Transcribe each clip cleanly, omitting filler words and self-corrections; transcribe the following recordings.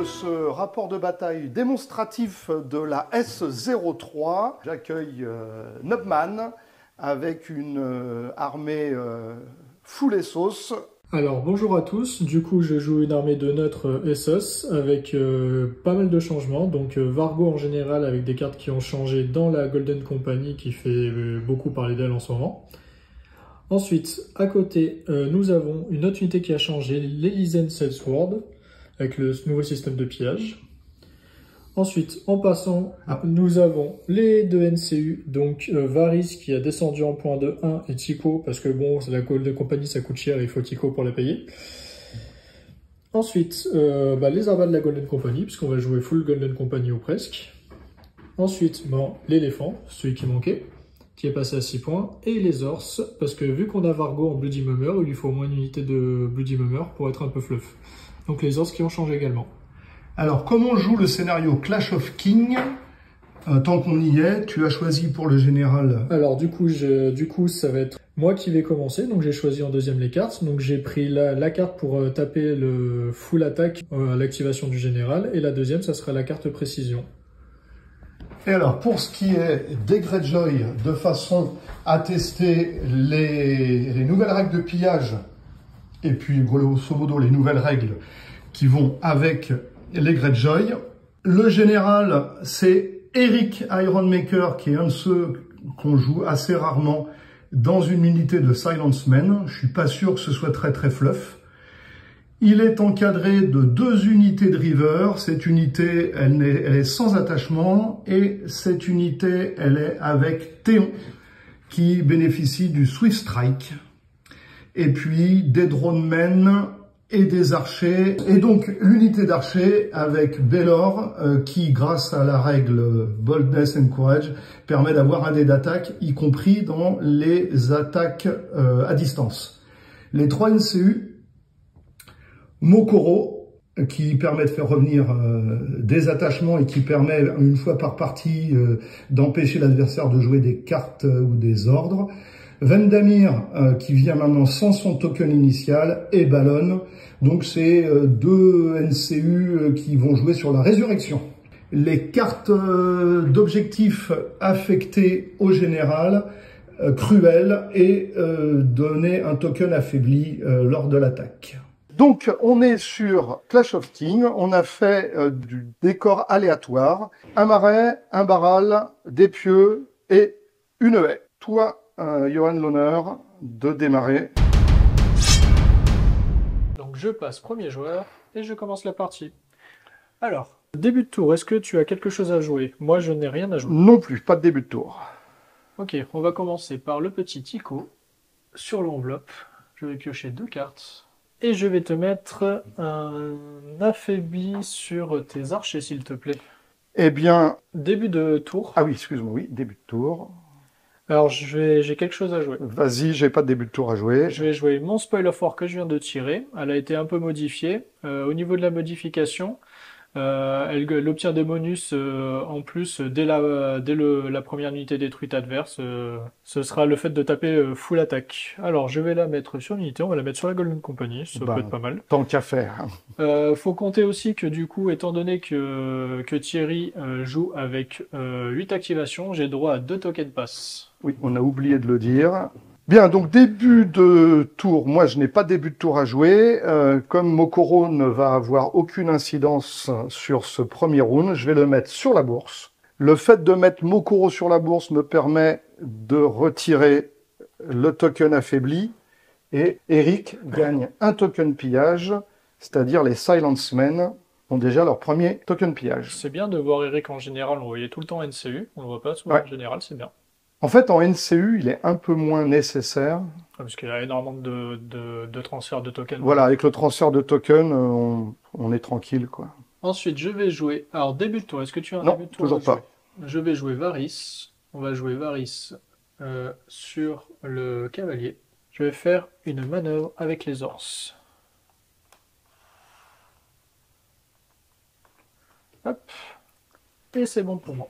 de ce rapport de bataille démonstratif de la S-03. J'accueille Nubman avec une armée full Essos. Alors bonjour à tous, du coup je joue une armée de neutres Essos avec pas mal de changements, donc Vargo en général avec des cartes qui ont changé dans la Golden Company qui fait beaucoup parler d'elle en ce moment. Ensuite, à côté, nous avons une autre unité qui a changé, l'Elysian Salesword, avec le nouveau système de pillage. Ensuite, en passant, nous avons les deux NCU, donc Varys qui a descendu en point de 1 et Tycho, parce que bon, la Golden Company ça coûte cher, il faut Tycho pour la payer. Ensuite, les arbas de la Golden Company, puisqu'on va jouer full Golden Company ou presque. Ensuite, l'éléphant, celui qui manquait, qui est passé à 6 points, et les Ors, parce que vu qu'on a Vargo en Bloody Mummer, il lui faut au moins une unité de Bloody Mummer pour être un peu fluff. Donc les Ors qui ont changé également. Alors, comme on joue le scénario Clash of Kings, tant qu'on y est, tu as choisi pour le général... Alors du coup, ça va être moi qui vais commencer, donc j'ai choisi en deuxième les cartes, donc j'ai pris la carte pour taper le full attaque à l'activation du général, et la deuxième, ça sera la carte précision. Et alors, pour ce qui est des Greyjoy, de façon à tester les nouvelles règles de pillage, et puis grosso modo les nouvelles règles qui vont avec les Greyjoy, le général, c'est Eric Ironmaker, qui est un de ceux qu'on joue assez rarement dans une unité de Silence Men. Je suis pas sûr que ce soit très fluff. Il est encadré de 2 unités de River. Cette unité, elle est sans attachement. Et cette unité, elle est avec Théon, qui bénéficie du Swift Strike. Et puis, des dronemen et des archers. Et donc, l'unité d'archers avec Baelor, qui, grâce à la règle Boldness and Courage, permet d'avoir un dé d'attaque, y compris dans les attaques à distance. Les 3 NCU, Mokoro, qui permet de faire revenir des attachements et qui permet, une fois par partie, d'empêcher l'adversaire de jouer des cartes ou des ordres. Vendamir, qui vient maintenant sans son token initial, et Ballon. Donc c'est 2 NCU qui vont jouer sur la résurrection. Les cartes d'objectifs affectées au général, cruel, et donner un token affaibli lors de l'attaque. Donc, on est sur Clash of Kings, on a fait du décor aléatoire, un marais, un barral, des pieux et une haie. Toi, Johan, l'honneur de démarrer. Donc je passe premier joueur et je commence la partie. Alors, début de tour, est-ce que tu as quelque chose à jouer? Moi, je n'ai rien à jouer. Non plus, pas de début de tour. Ok, on va commencer par le petit Tycho sur l'enveloppe. Je vais piocher 2 cartes. Et je vais te mettre un affaibli sur tes archers, s'il te plaît. Eh bien... Début de tour. Ah oui, excuse-moi, oui, début de tour. Alors, j'ai quelque chose à jouer. Vas-y, j'ai pas de début de tour à jouer. Je vais jouer mon Spoil of War que je viens de tirer. Elle a été un peu modifiée. Au niveau de la modification, elle obtient des bonus en plus dès la première unité détruite adverse. Ce sera le fait de taper full attaque. Alors, je vais la mettre sur l'unité, on va la mettre sur la Golden Company, ça peut être pas mal. Tant qu'à faire. Faut compter aussi que du coup, étant donné que Thierry joue avec 8 activations, j'ai droit à 2 tokens pass. Oui, on a oublié de le dire. Bien, donc début de tour, moi je n'ai pas de début de tour à jouer. Comme Mokoro ne va avoir aucune incidence sur ce premier round, je vais le mettre sur la bourse. Le fait de mettre Mokoro sur la bourse me permet de retirer le token affaibli et Eric gagne un token pillage, c'est-à-dire les Silence Men ont déjà leur premier token pillage. C'est bien de voir Eric en général, on le voyait tout le temps NCU, on le voit pas souvent en général, c'est bien. En fait, en NCU, il est un peu moins nécessaire. Parce qu'il y a énormément de transferts de tokens. Voilà, avec le transfert de tokens, on est tranquille, quoi. Ensuite, je vais jouer... Alors, début de tour, est-ce que tu as un non, début de tour? Non, toujours pas. Je vais jouer Varys. On va jouer Varys sur le cavalier. Je vais faire une manœuvre avec les Ors. Hop. Et c'est bon pour moi.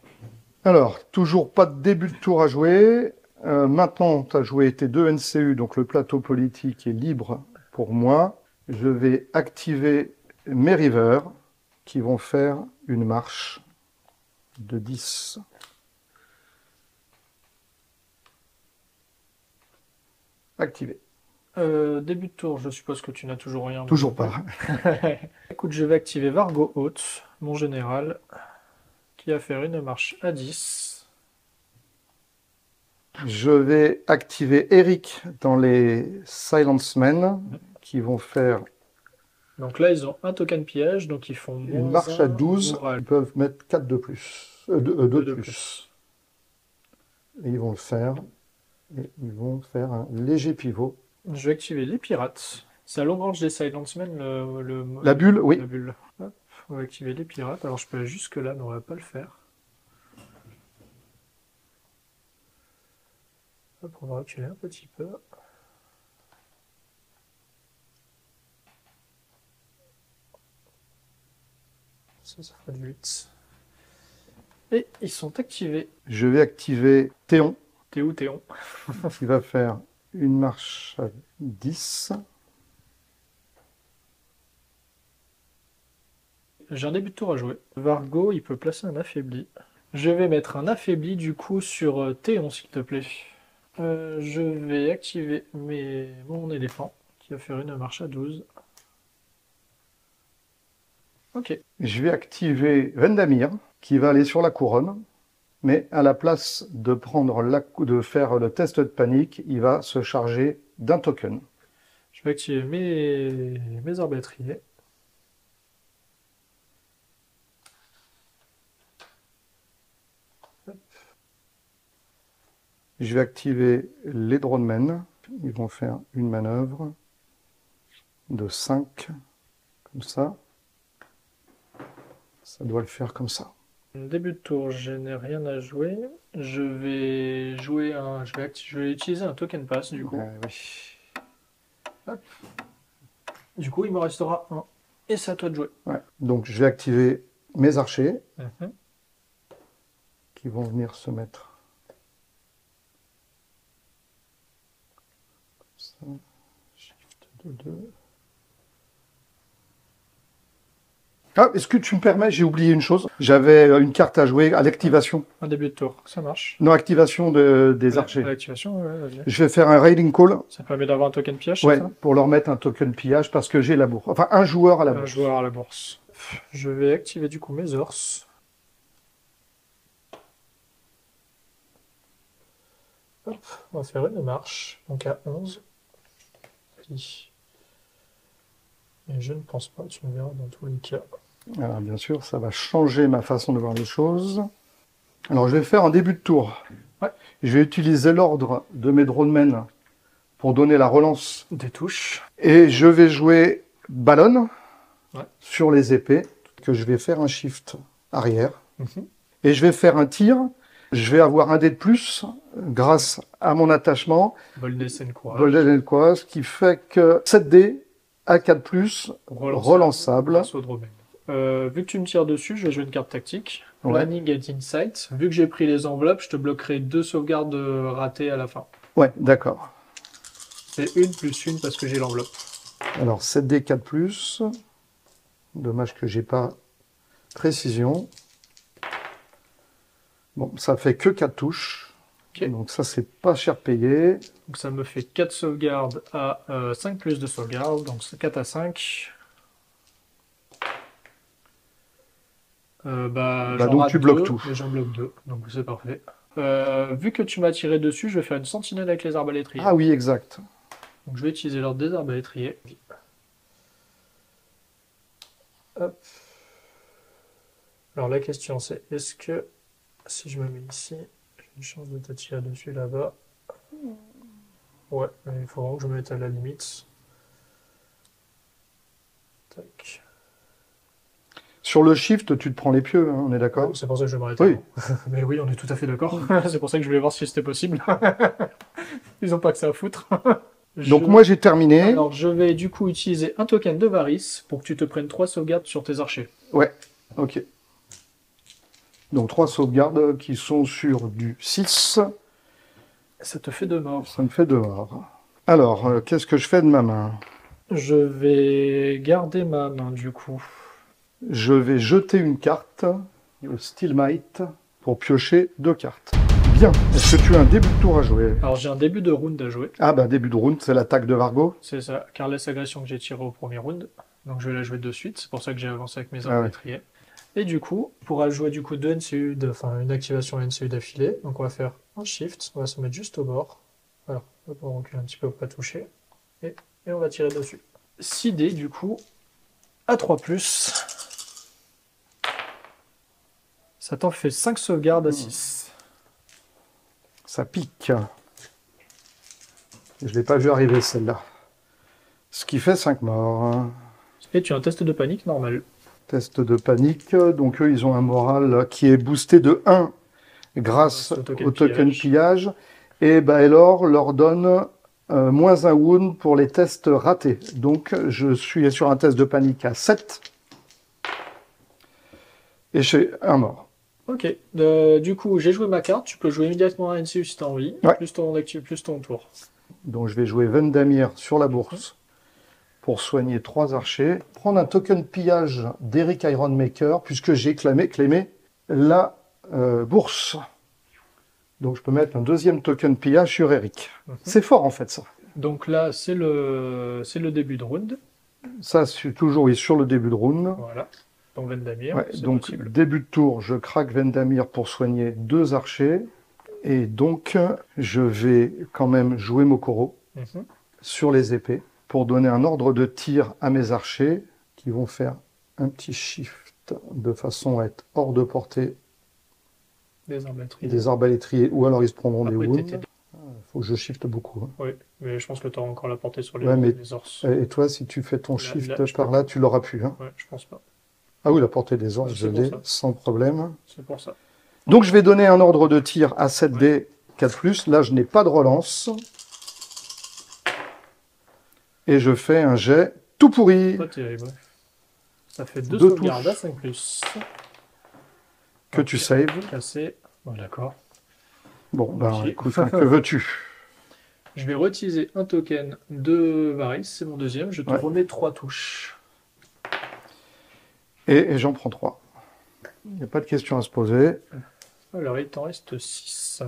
Alors, toujours pas de début de tour à jouer. Maintenant, tu as joué tes 2 NCU, donc le plateau politique est libre pour moi. Je vais activer mes rivers, qui vont faire une marche de 10. Activé. Début de tour, je suppose que tu n'as toujours rien. Toujours pas. Écoute, je vais activer Vargo Haute, mon général, qui va faire une marche à 10. Je vais activer Eric dans les Silence Men, qui vont faire Donc là, ils ont un token piège, donc ils font une marche à 12. moral. Ils peuvent mettre 4 de plus. 2 Deux de plus. Et ils vont le faire. Et ils vont faire un léger pivot. Je vais activer les pirates. C'est à l'ombre des Silence Men, La bulle, oui. la bulle. Hop, on va activer les pirates. Alors je peux aller jusque là, mais on va pas le faire. Hop, on va reculer un petit peu. Ça fera du 8. Et ils sont activés. Je vais activer Théon, T'es où, Théon? qui va faire une marche à 10. J'ai un début de tour à jouer. Vargo, il peut placer un affaibli. Je vais mettre un affaibli du coup sur Théon, s'il te plaît. Je vais activer mon éléphant, qui va faire une marche à 12. Ok. Je vais activer Vendamir, qui va aller sur la couronne. Mais à la place de faire le test de panique, il va se charger d'un token. Je vais activer mes arbatriers. Je vais activer les dronemen. Ils vont faire une manœuvre de 5, comme ça. Ça doit le faire comme ça. Début de tour, je n'ai rien à jouer. Je vais jouer je vais utiliser un token pass du coup. Oui. Hop. Du coup, il me restera un. Et c'est à toi de jouer. Ouais. Donc je vais activer mes archers Mhm. qui vont venir se mettre. Ça. Shift de 2. Ah, est-ce que tu me permets, j'ai oublié une chose. J'avais une carte à jouer à l'activation. Un début de tour, ça marche. Non, activation des archers. L'activation, ouais, vas-y. Je vais faire un raiding call. Ça permet d'avoir un token piège, Ouais, c'est ça? pour leur mettre un token pillage parce que j'ai la bourse. Enfin, un joueur à la Un bourse. joueur à la bourse. Je vais activer du coup mes ors. Hop, on va faire une marche, donc à 11. Et je ne pense pas, tu me verras dans tous les cas. Alors, bien sûr, ça va changer ma façon de voir les choses. Alors, je vais faire un début de tour. Ouais. Je vais utiliser l'ordre de mes dronemen pour donner la relance. Des touches. Et je vais jouer ballon Ouais. sur les épées, que je vais faire un shift arrière. Mhm. Et je vais faire un tir. Je vais avoir un dé de plus grâce à mon attachement. Boldness and Courage. Golden quoi, ce qui fait que 7 dés à 4 plus relançable. Grâce au Dromel. Vu que tu me tires dessus, je vais jouer une carte tactique. Ouais. Planning et Insight. Vu que j'ai pris les enveloppes, je te bloquerai 2 sauvegardes ratées à la fin. Ouais, d'accord. C'est une plus une parce que j'ai l'enveloppe. Alors 7D 4 plus. Dommage que j'ai pas précision. Bon, ça fait que 4 touches. Ok. Donc ça, c'est pas cher payé. Donc ça me fait 4 sauvegardes à 5 plus de sauvegarde. Donc c'est 4 à 5. J'en donc rate tu bloques deux, tout. Et j'en bloque 2. Donc c'est parfait. Vu que tu m'as tiré dessus, je vais faire une sentinelle avec les arbalétriers. Ah oui, exact. Donc je vais utiliser l'ordre des arbalétriers. Hop. Alors la question c'est, est-ce que si je me mets ici, j'ai une chance de te tirer dessus là-bas? Ouais, mais il faut vraiment que je me mette à la limite. Tac. Sur le shift, tu te prends les pieux, hein, on est d'accord? C'est pour ça que je vais m'arrêter. Oui. Mais oui, on est tout à fait d'accord. C'est pour ça que je voulais voir si c'était possible. Ils ont pas que ça à foutre. Donc moi, j'ai terminé. Alors, je vais du coup utiliser un token de Varys pour que tu te prennes 3 sauvegardes sur tes archers. Ouais, ok. Donc 3 sauvegardes qui sont sur du 6. Ça te fait 2 morts. Ça me fait 2 morts. Alors, qu'est-ce que je fais de ma main? Je vais garder ma main du coup. je vais jeter une carte, le Steelmite, pour piocher 2 cartes. Bien. Est-ce que tu as un début de tour à jouer? Alors j'ai un début de round à jouer. Ah bah début de round, c'est l'attaque de Vargo. C'est ça, Careless Agression que j'ai tiré au premier round. Donc je vais la jouer de suite, c'est pour ça que j'ai avancé avec mes armes étriers. Et du coup, on pourra jouer du coup deux NCU, enfin une activation NCU d'affilée. Donc on va faire un shift, on va se mettre juste au bord. Voilà, on recule un petit peu pour pas toucher. Et on va tirer dessus. 6 dés du coup, à 3+. Ça t'en fait 5 sauvegardes à 6. Ça pique. Je ne l'ai pas vu arriver celle-là. Ce qui fait 5 morts. Et tu as un test de panique normal. Test de panique. Donc eux, ils ont un moral qui est boosté de 1 grâce au token pillage. Et Baelor leur donne moins 1 wound pour les tests ratés. Donc je suis sur un test de panique à 7. Et j'ai un mort. Ok. Du coup, j'ai joué ma carte. Tu peux jouer immédiatement un NCU si tu as envie. Ouais. Plus ton tour. Donc je vais jouer Vendamir sur la bourse pour soigner 3 archers. Prendre un token pillage d'Eric Ironmaker puisque j'ai clémé la bourse. Donc je peux mettre un deuxième token pillage sur Eric. C'est fort en fait ça. Donc là, c'est le début de round. Ça, c'est toujours sur le début de round. Voilà. Donc Vendamir, Ouais, c'est donc possible. début de tour, je craque Vendamir pour soigner 2 archers. Et donc, je vais quand même jouer Mokoro sur les épées pour donner un ordre de tir à mes archers qui vont faire un petit shift de façon à être hors de portée des arbalétriers ou alors ils se prendront des wounds. Il faut que je shift beaucoup. Hein. Oui, mais je pense que tu auras encore la portée sur les, les ors. Et toi, si tu fais ton shift par là, tu l'auras plus. Hein. Ouais, je pense pas. Ah oui, la portée des ors, je l'ai sans problème. C'est pour ça. Donc je vais donner un ordre de tir à 7D 4+. Là, je n'ai pas de relance. Et je fais un jet tout pourri. Pas terrible. Ça fait 2 sauvegardes à 5+. Que tu saves. Cassé. Bon, d'accord. Bon, ben écoute, que veux-tu? Je vais réutiliser un token de Varys, c'est mon deuxième. Je te remets 3 touches. Et j'en prends 3. Il n'y a pas de question à se poser. Alors, il t'en reste 6.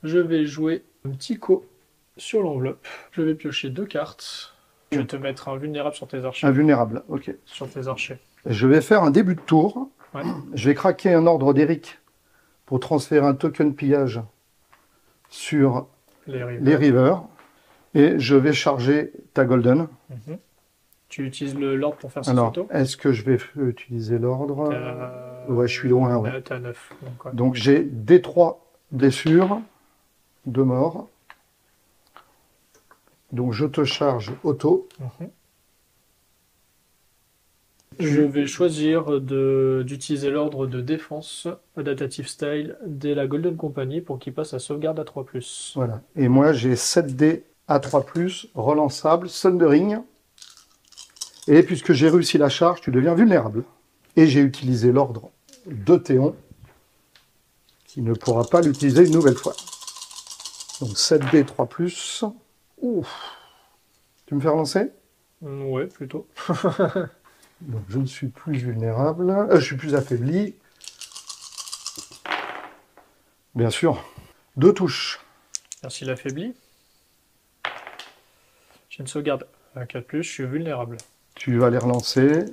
Je vais jouer un petit co sur l'enveloppe. Je vais piocher 2 cartes. Je vais te mettre un vulnérable sur tes archers. Un vulnérable, ok. Sur tes archers. Je vais faire un début de tour. Ouais. Je vais craquer un ordre d'Eric pour transférer un token pillage sur les rivers. Et je vais charger ta golden. Tu utilises l'ordre pour faire ça. Alors, est-ce que je vais utiliser l'ordre? Ouais, je suis loin. Ouais. T'as 9. Donc j'ai D3 blessures, 2 morts. Donc je te charge auto. Je vais choisir d'utiliser l'ordre de défense Adaptative Style de la Golden Company pour qu'il passe à sauvegarde à 3+. Voilà. Et moi j'ai 7D à 3+, relançable, Sundering. Et puisque j'ai réussi la charge, tu deviens vulnérable. Et j'ai utilisé l'ordre de Théon, qui ne pourra pas l'utiliser une nouvelle fois. Donc 7D 3+. Ouf. Tu me fais relancer? Ouais, plutôt. Donc je ne suis plus vulnérable. Je suis plus affaibli. Bien sûr. 2 touches. Merci l'affaibli. J'ai une sauvegarde à 4+, je suis vulnérable. Tu vas les relancer.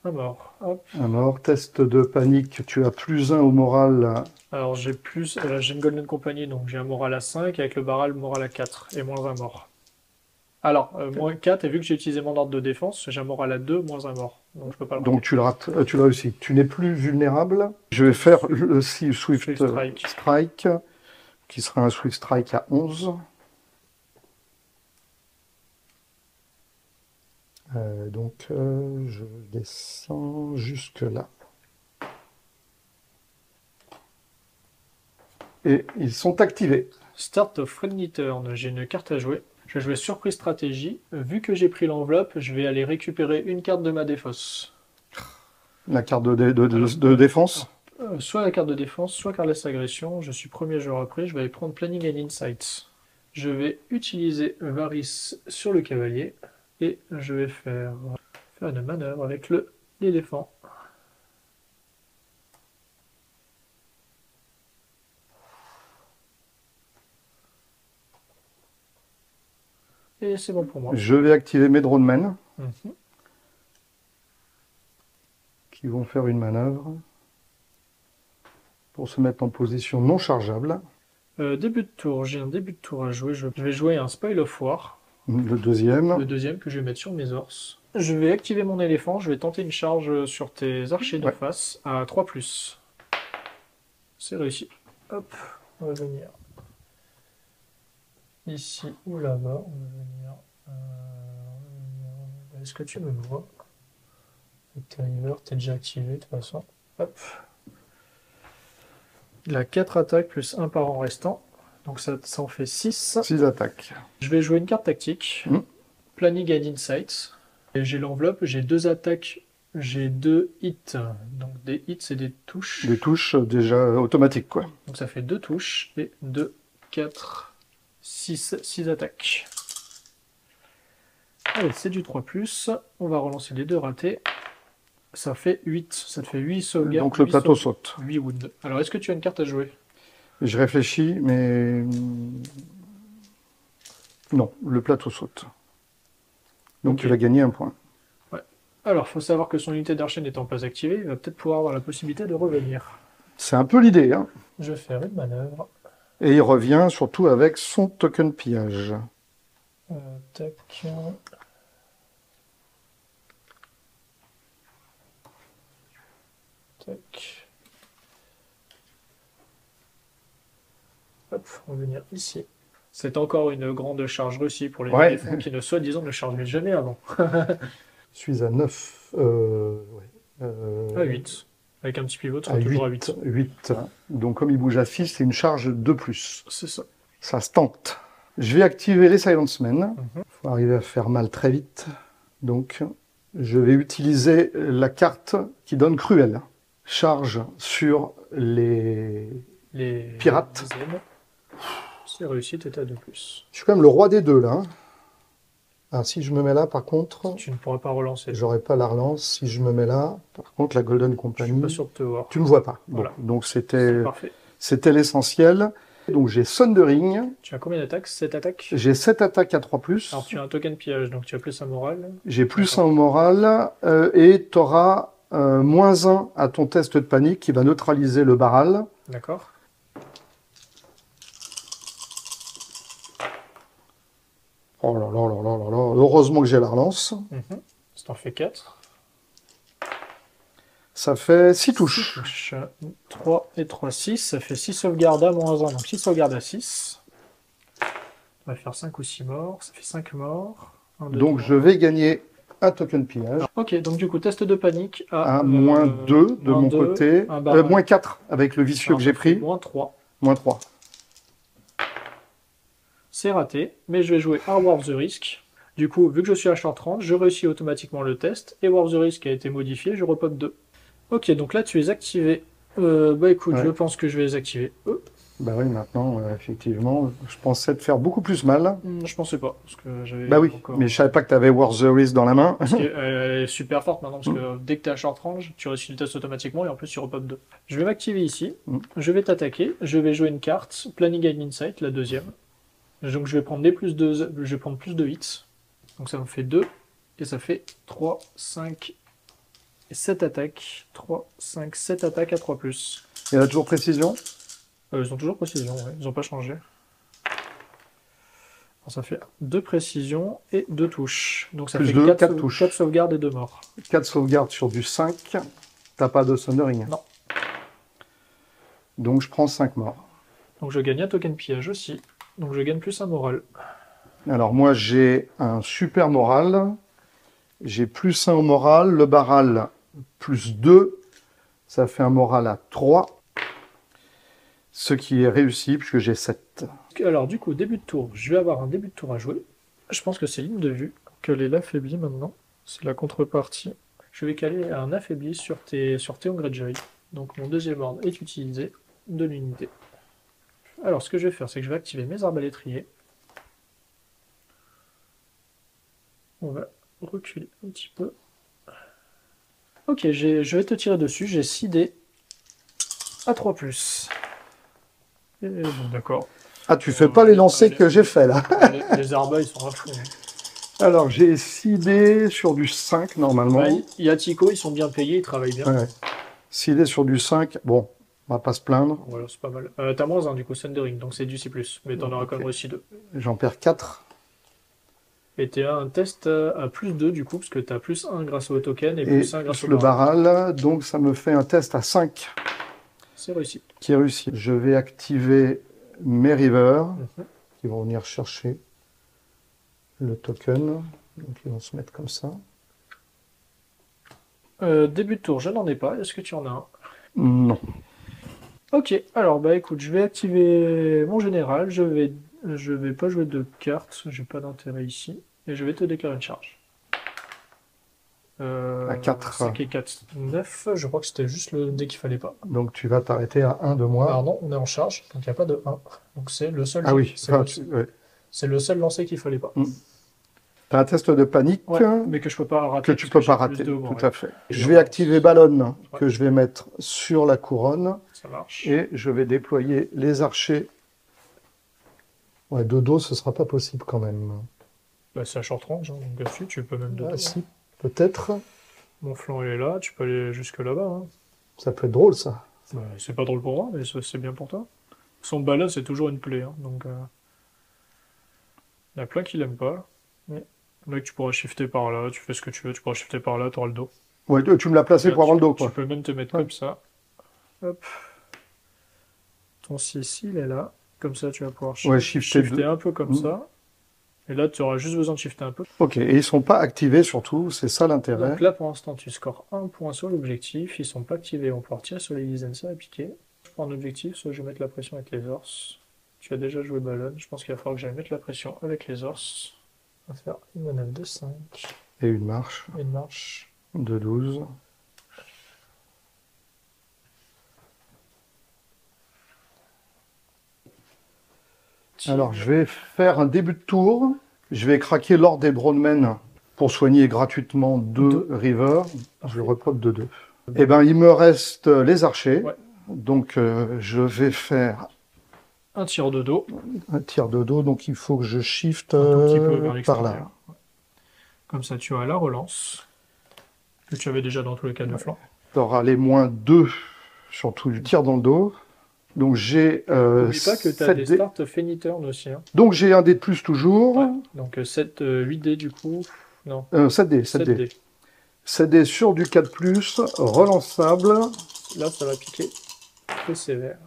Un mort. Hop. Un mort. Test de panique. Tu as +1 au moral. Alors j'ai une Golden Company, donc j'ai un moral à 5, avec le barral moral à 4, et moins 1 mort. Alors, moins 4, et vu que j'ai utilisé mon ordre de défense, j'ai un moral à 2, moins 1 mort. Donc je peux pas le rater. Donc tu le rates, tu l'as réussi. Tu n'es plus vulnérable. Je vais faire le Swift Strike, qui sera un Swift Strike à 11. Donc je descends jusque là. Et ils sont activés. Start of Friendly Turn, j'ai une carte à jouer. Je vais jouer Surprise Stratégie. Vu que j'ai pris l'enveloppe, je vais aller récupérer une carte de ma défausse. La carte de défense? Soit la carte de défense, soit Careless Agression. Je suis premier joueur après, je vais aller prendre Planning and Insights. Je vais utiliser Varys sur le cavalier. Et je vais faire Faire une manœuvre avec l'éléphant. Et c'est bon pour moi. Je vais activer mes dronemen Mhm. qui vont faire une manœuvre pour se mettre en position non chargeable. Début de tour, j'ai un début de tour à jouer. Je vais jouer un Spoil of War. Le deuxième. Le deuxième que je vais mettre sur mes ors. Je vais activer mon éléphant, je vais tenter une charge sur tes archers de face à 3+. C'est réussi. Hop, on va venir ici ou là-bas. On va venir. Est-ce que tu me vois? Avec tes rivers, t'es déjà activé de toute façon. Hop. Il a 4 attaques plus 1 par an restant. Donc ça en fait 6. 6 attaques. Je vais jouer une carte tactique. Planning and Insight. Et j'ai l'enveloppe, j'ai 2 attaques, j'ai 2 hits. Donc des hits, c'est des touches. Des touches déjà automatiques, quoi. Donc ça fait 2 touches et 2, 4, 6 attaques. Allez, c'est du 3+. On va relancer les 2 ratés. Ça fait 8. Ça te fait 8 sauvegardes. Donc le plateau saute. 8 wounds. Alors, est-ce que tu as une carte à jouer? Je réfléchis, mais... Non, le plateau saute. Donc tu vas gagner un point. Ouais. Alors, il faut savoir que son unité d'archer n'étant pas activée, il va peut-être pouvoir avoir la possibilité de revenir. C'est un peu l'idée, hein. Je vais faire une manœuvre. Et il revient surtout avec son token pillage. Tac. Tac. Hop, on va venir ici. C'est encore une grande charge réussie pour les éléphants qui, soi-disant, ne chargeaient jamais avant. Je suis à 9. À 8. Avec un petit pivot, tu seras toujours à 8. 8. Donc comme il bouge à 6, c'est une charge de plus. C'est ça. Ça se tente. Je vais activer les Silence Men. Il faut arriver à faire mal très vite. Donc je vais utiliser la carte qui donne Cruel. Charge sur les pirates. C'est réussi, t'es à 2+. Je suis quand même le roi des deux, là. Hein. Ah, si je me mets là, par contre... Tu ne pourras pas relancer. J'aurai pas la relance. Si je me mets là, par contre, la Golden Company... Je suis pas sûr de te voir. Tu me vois pas. Voilà. Bon, donc c'était l'essentiel. Donc j'ai Sundering. Tu as combien d'attaques? 7 attaques? J'ai 7 attaques à 3+. Alors tu as un token pillage, donc tu as plus un moral. J'ai plus un moral. Et tu auras -1 à ton test de panique qui va neutraliser le barral. D'accord. Oh là là là là là là. Heureusement que j'ai la relance. Ça t'en fait 4. Ça fait 6 touches. 3 et 3, 6. Ça fait 6 sauvegardes à -1. Donc 6 sauvegardes à 6. On va faire 5 ou 6 morts. Ça fait 5 morts. 1, 2, donc 3. je vais gagner un token pillage. Alors, ok, donc du coup, test de panique à -2 de mon côté. -4 avec le vicieux que j'ai pris. -3. -3. C'est raté, mais je vais jouer un War of the Risk. Du coup, vu que je suis à char 30, je réussis automatiquement le test. Et War of the Risk a été modifié, je repop 2. Ok, donc là tu es activé. Bah écoute, je pense que je vais les activer. Bah oui, maintenant, effectivement, je pensais te faire beaucoup plus mal. Je pensais pas, parce que j'avais... Bah oui, mais je savais pas que tu avais War of the Risk dans la main. Parce qu'elle est super forte maintenant, parce que dès que tu es à short range, tu réussis le test automatiquement, et en plus tu repop 2. Je vais m'activer ici, je vais t'attaquer, je vais jouer une carte, Planning and Insight, la deuxième. Donc je vais prendre plus de hits. Donc ça me fait 2, et ça fait 3, 5 et 7 attaques. 3, 5, 7 attaques à 3+. Il y a toujours précision? Ils ont toujours précision, ouais. Ils n'ont pas changé. Alors, ça fait 2 précisions et 2 touches. Donc ça plus fait 4 touches. 4 sauvegardes et 2 morts. 4 sauvegardes sur du 5. T'as pas de Sundering? Non. Donc je prends 5 morts. Donc je gagne un token pillage aussi. Donc je gagne plus un moral. Alors moi j'ai un super moral. J'ai plus 1 au moral. Le barral plus 2. Ça fait un moral à 3. Ce qui est réussi puisque j'ai 7. Alors du coup, début de tour. Je vais avoir un début de tour à jouer. Je pense que c'est ligne de vue. Que les l'affaiblit maintenant. C'est la contrepartie. Je vais caler un affaibli sur Theon Greyjoy. Donc mon deuxième ordre est utilisé de l'unité. Alors ce que je vais faire, c'est que je vais activer mes arbalétriers. On va reculer un petit peu. Ok, je vais te tirer dessus. J'ai 6 dés à 3+. Et bon, d'accord. Ah, tu fais pas les lancers que j'ai fait là. Les arbas, ils sont à fond. Alors, j'ai 6 dés sur du 5 normalement. Ouais, Yatiko, ils sont bien payés, ils travaillent bien. Ouais. 6 dés sur du 5, bon, on va pas se plaindre. Voilà, c'est pas mal. T'as -1 du coup, Sundering, donc c'est du C+, mais t'en auras quand même réussi 2. J'en perds 4. Et t'as un test à +2 du coup, parce que t'as +1 grâce au token et Et +1 grâce au le barrel. barral, donc ça me fait un test à 5 C'est réussi. qui est réussi. Je vais activer mes rivers Mhm. qui vont venir chercher le token. Donc ils vont se mettre comme ça. Début de tour, je n'en ai pas. Est-ce que tu en as un? Non. Ok, alors bah écoute, je vais activer mon général. Je vais pas jouer de cartes, j'ai pas d'intérêt ici. Et je vais te déclarer une charge. À 4. 5 et 4, 9. Je crois que c'était juste le dé qu'il fallait pas. Donc tu vas t'arrêter à 1 de moi. Alors non, on est en charge, donc il n'y a pas de 1. Donc c'est le seul. Ah oui, c'est enfin, le, c'est le seul lancer qu'il fallait pas. Tu as un test de panique Ouais, mais que je peux pas rater. que tu peux pas rater, deux, bon, tout ouais. à fait. Je vais activer Ballon, que je vais mettre sur la couronne. Ça marche. Et je vais déployer les archers. Ouais, de dos, ce sera pas possible quand même. Bah, c'est à short range, hein, donc dessus, tu peux même de Ah, dos, si, hein. peut-être. Mon flanc il est là, tu peux aller jusque là-bas, hein. Ça peut être drôle, ça. Bah, c'est pas drôle pour moi, mais c'est bien pour toi. Son ballon, c'est toujours une plaie, hein, donc il y en a plein qui l'aiment pas. Mais là, tu pourras shifter par là, tu fais ce que tu veux, tu pourras shifter par là, tu auras le dos. Ouais, tu me l'as placé pour avoir le dos, quoi. Tu peux même te mettre comme ça. Hop. Ton 6, il est là. Comme ça, tu vas pouvoir shifter un peu comme ça. Et là, tu auras juste besoin de shifter un peu. Ok, et ils sont pas activés surtout, c'est ça l'intérêt. Donc là, pour l'instant, tu scores 1 point sur l'objectif. Ils sont pas activés. On peut pouvoir tirer sur les Lizensa et piquer. Je prends un objectif, soit je vais mettre la pression avec les ors. Tu as déjà joué ballon. Je pense qu'il va falloir que j'aille mettre la pression avec les ors. On va faire une manœuvre de 5. Et une marche. Une marche. De 12. Alors, je vais faire un début de tour. Je vais craquer l'ordre des Broadmen pour soigner gratuitement 2 rivers. Je le repop de 2. Eh bien, il me reste les archers. Ouais. Donc, je vais faire un tir de dos. Un tir de dos, donc il faut que je shift un tout petit peu vers par là. Comme ça, tu as la relance, que tu avais déjà dans tous les cas de flanc. Tu auras les -2, surtout du tir dans le dos. Donc j'ai. N'oublie pas que tu as des starts Feniturn aussi. Hein. Donc j'ai un dé de plus toujours. Ouais. Donc 8 dés du coup. Non. 7 dés. 7 dés. 7 dés sur du 4+, relançable. Là, ça va piquer peu sévère.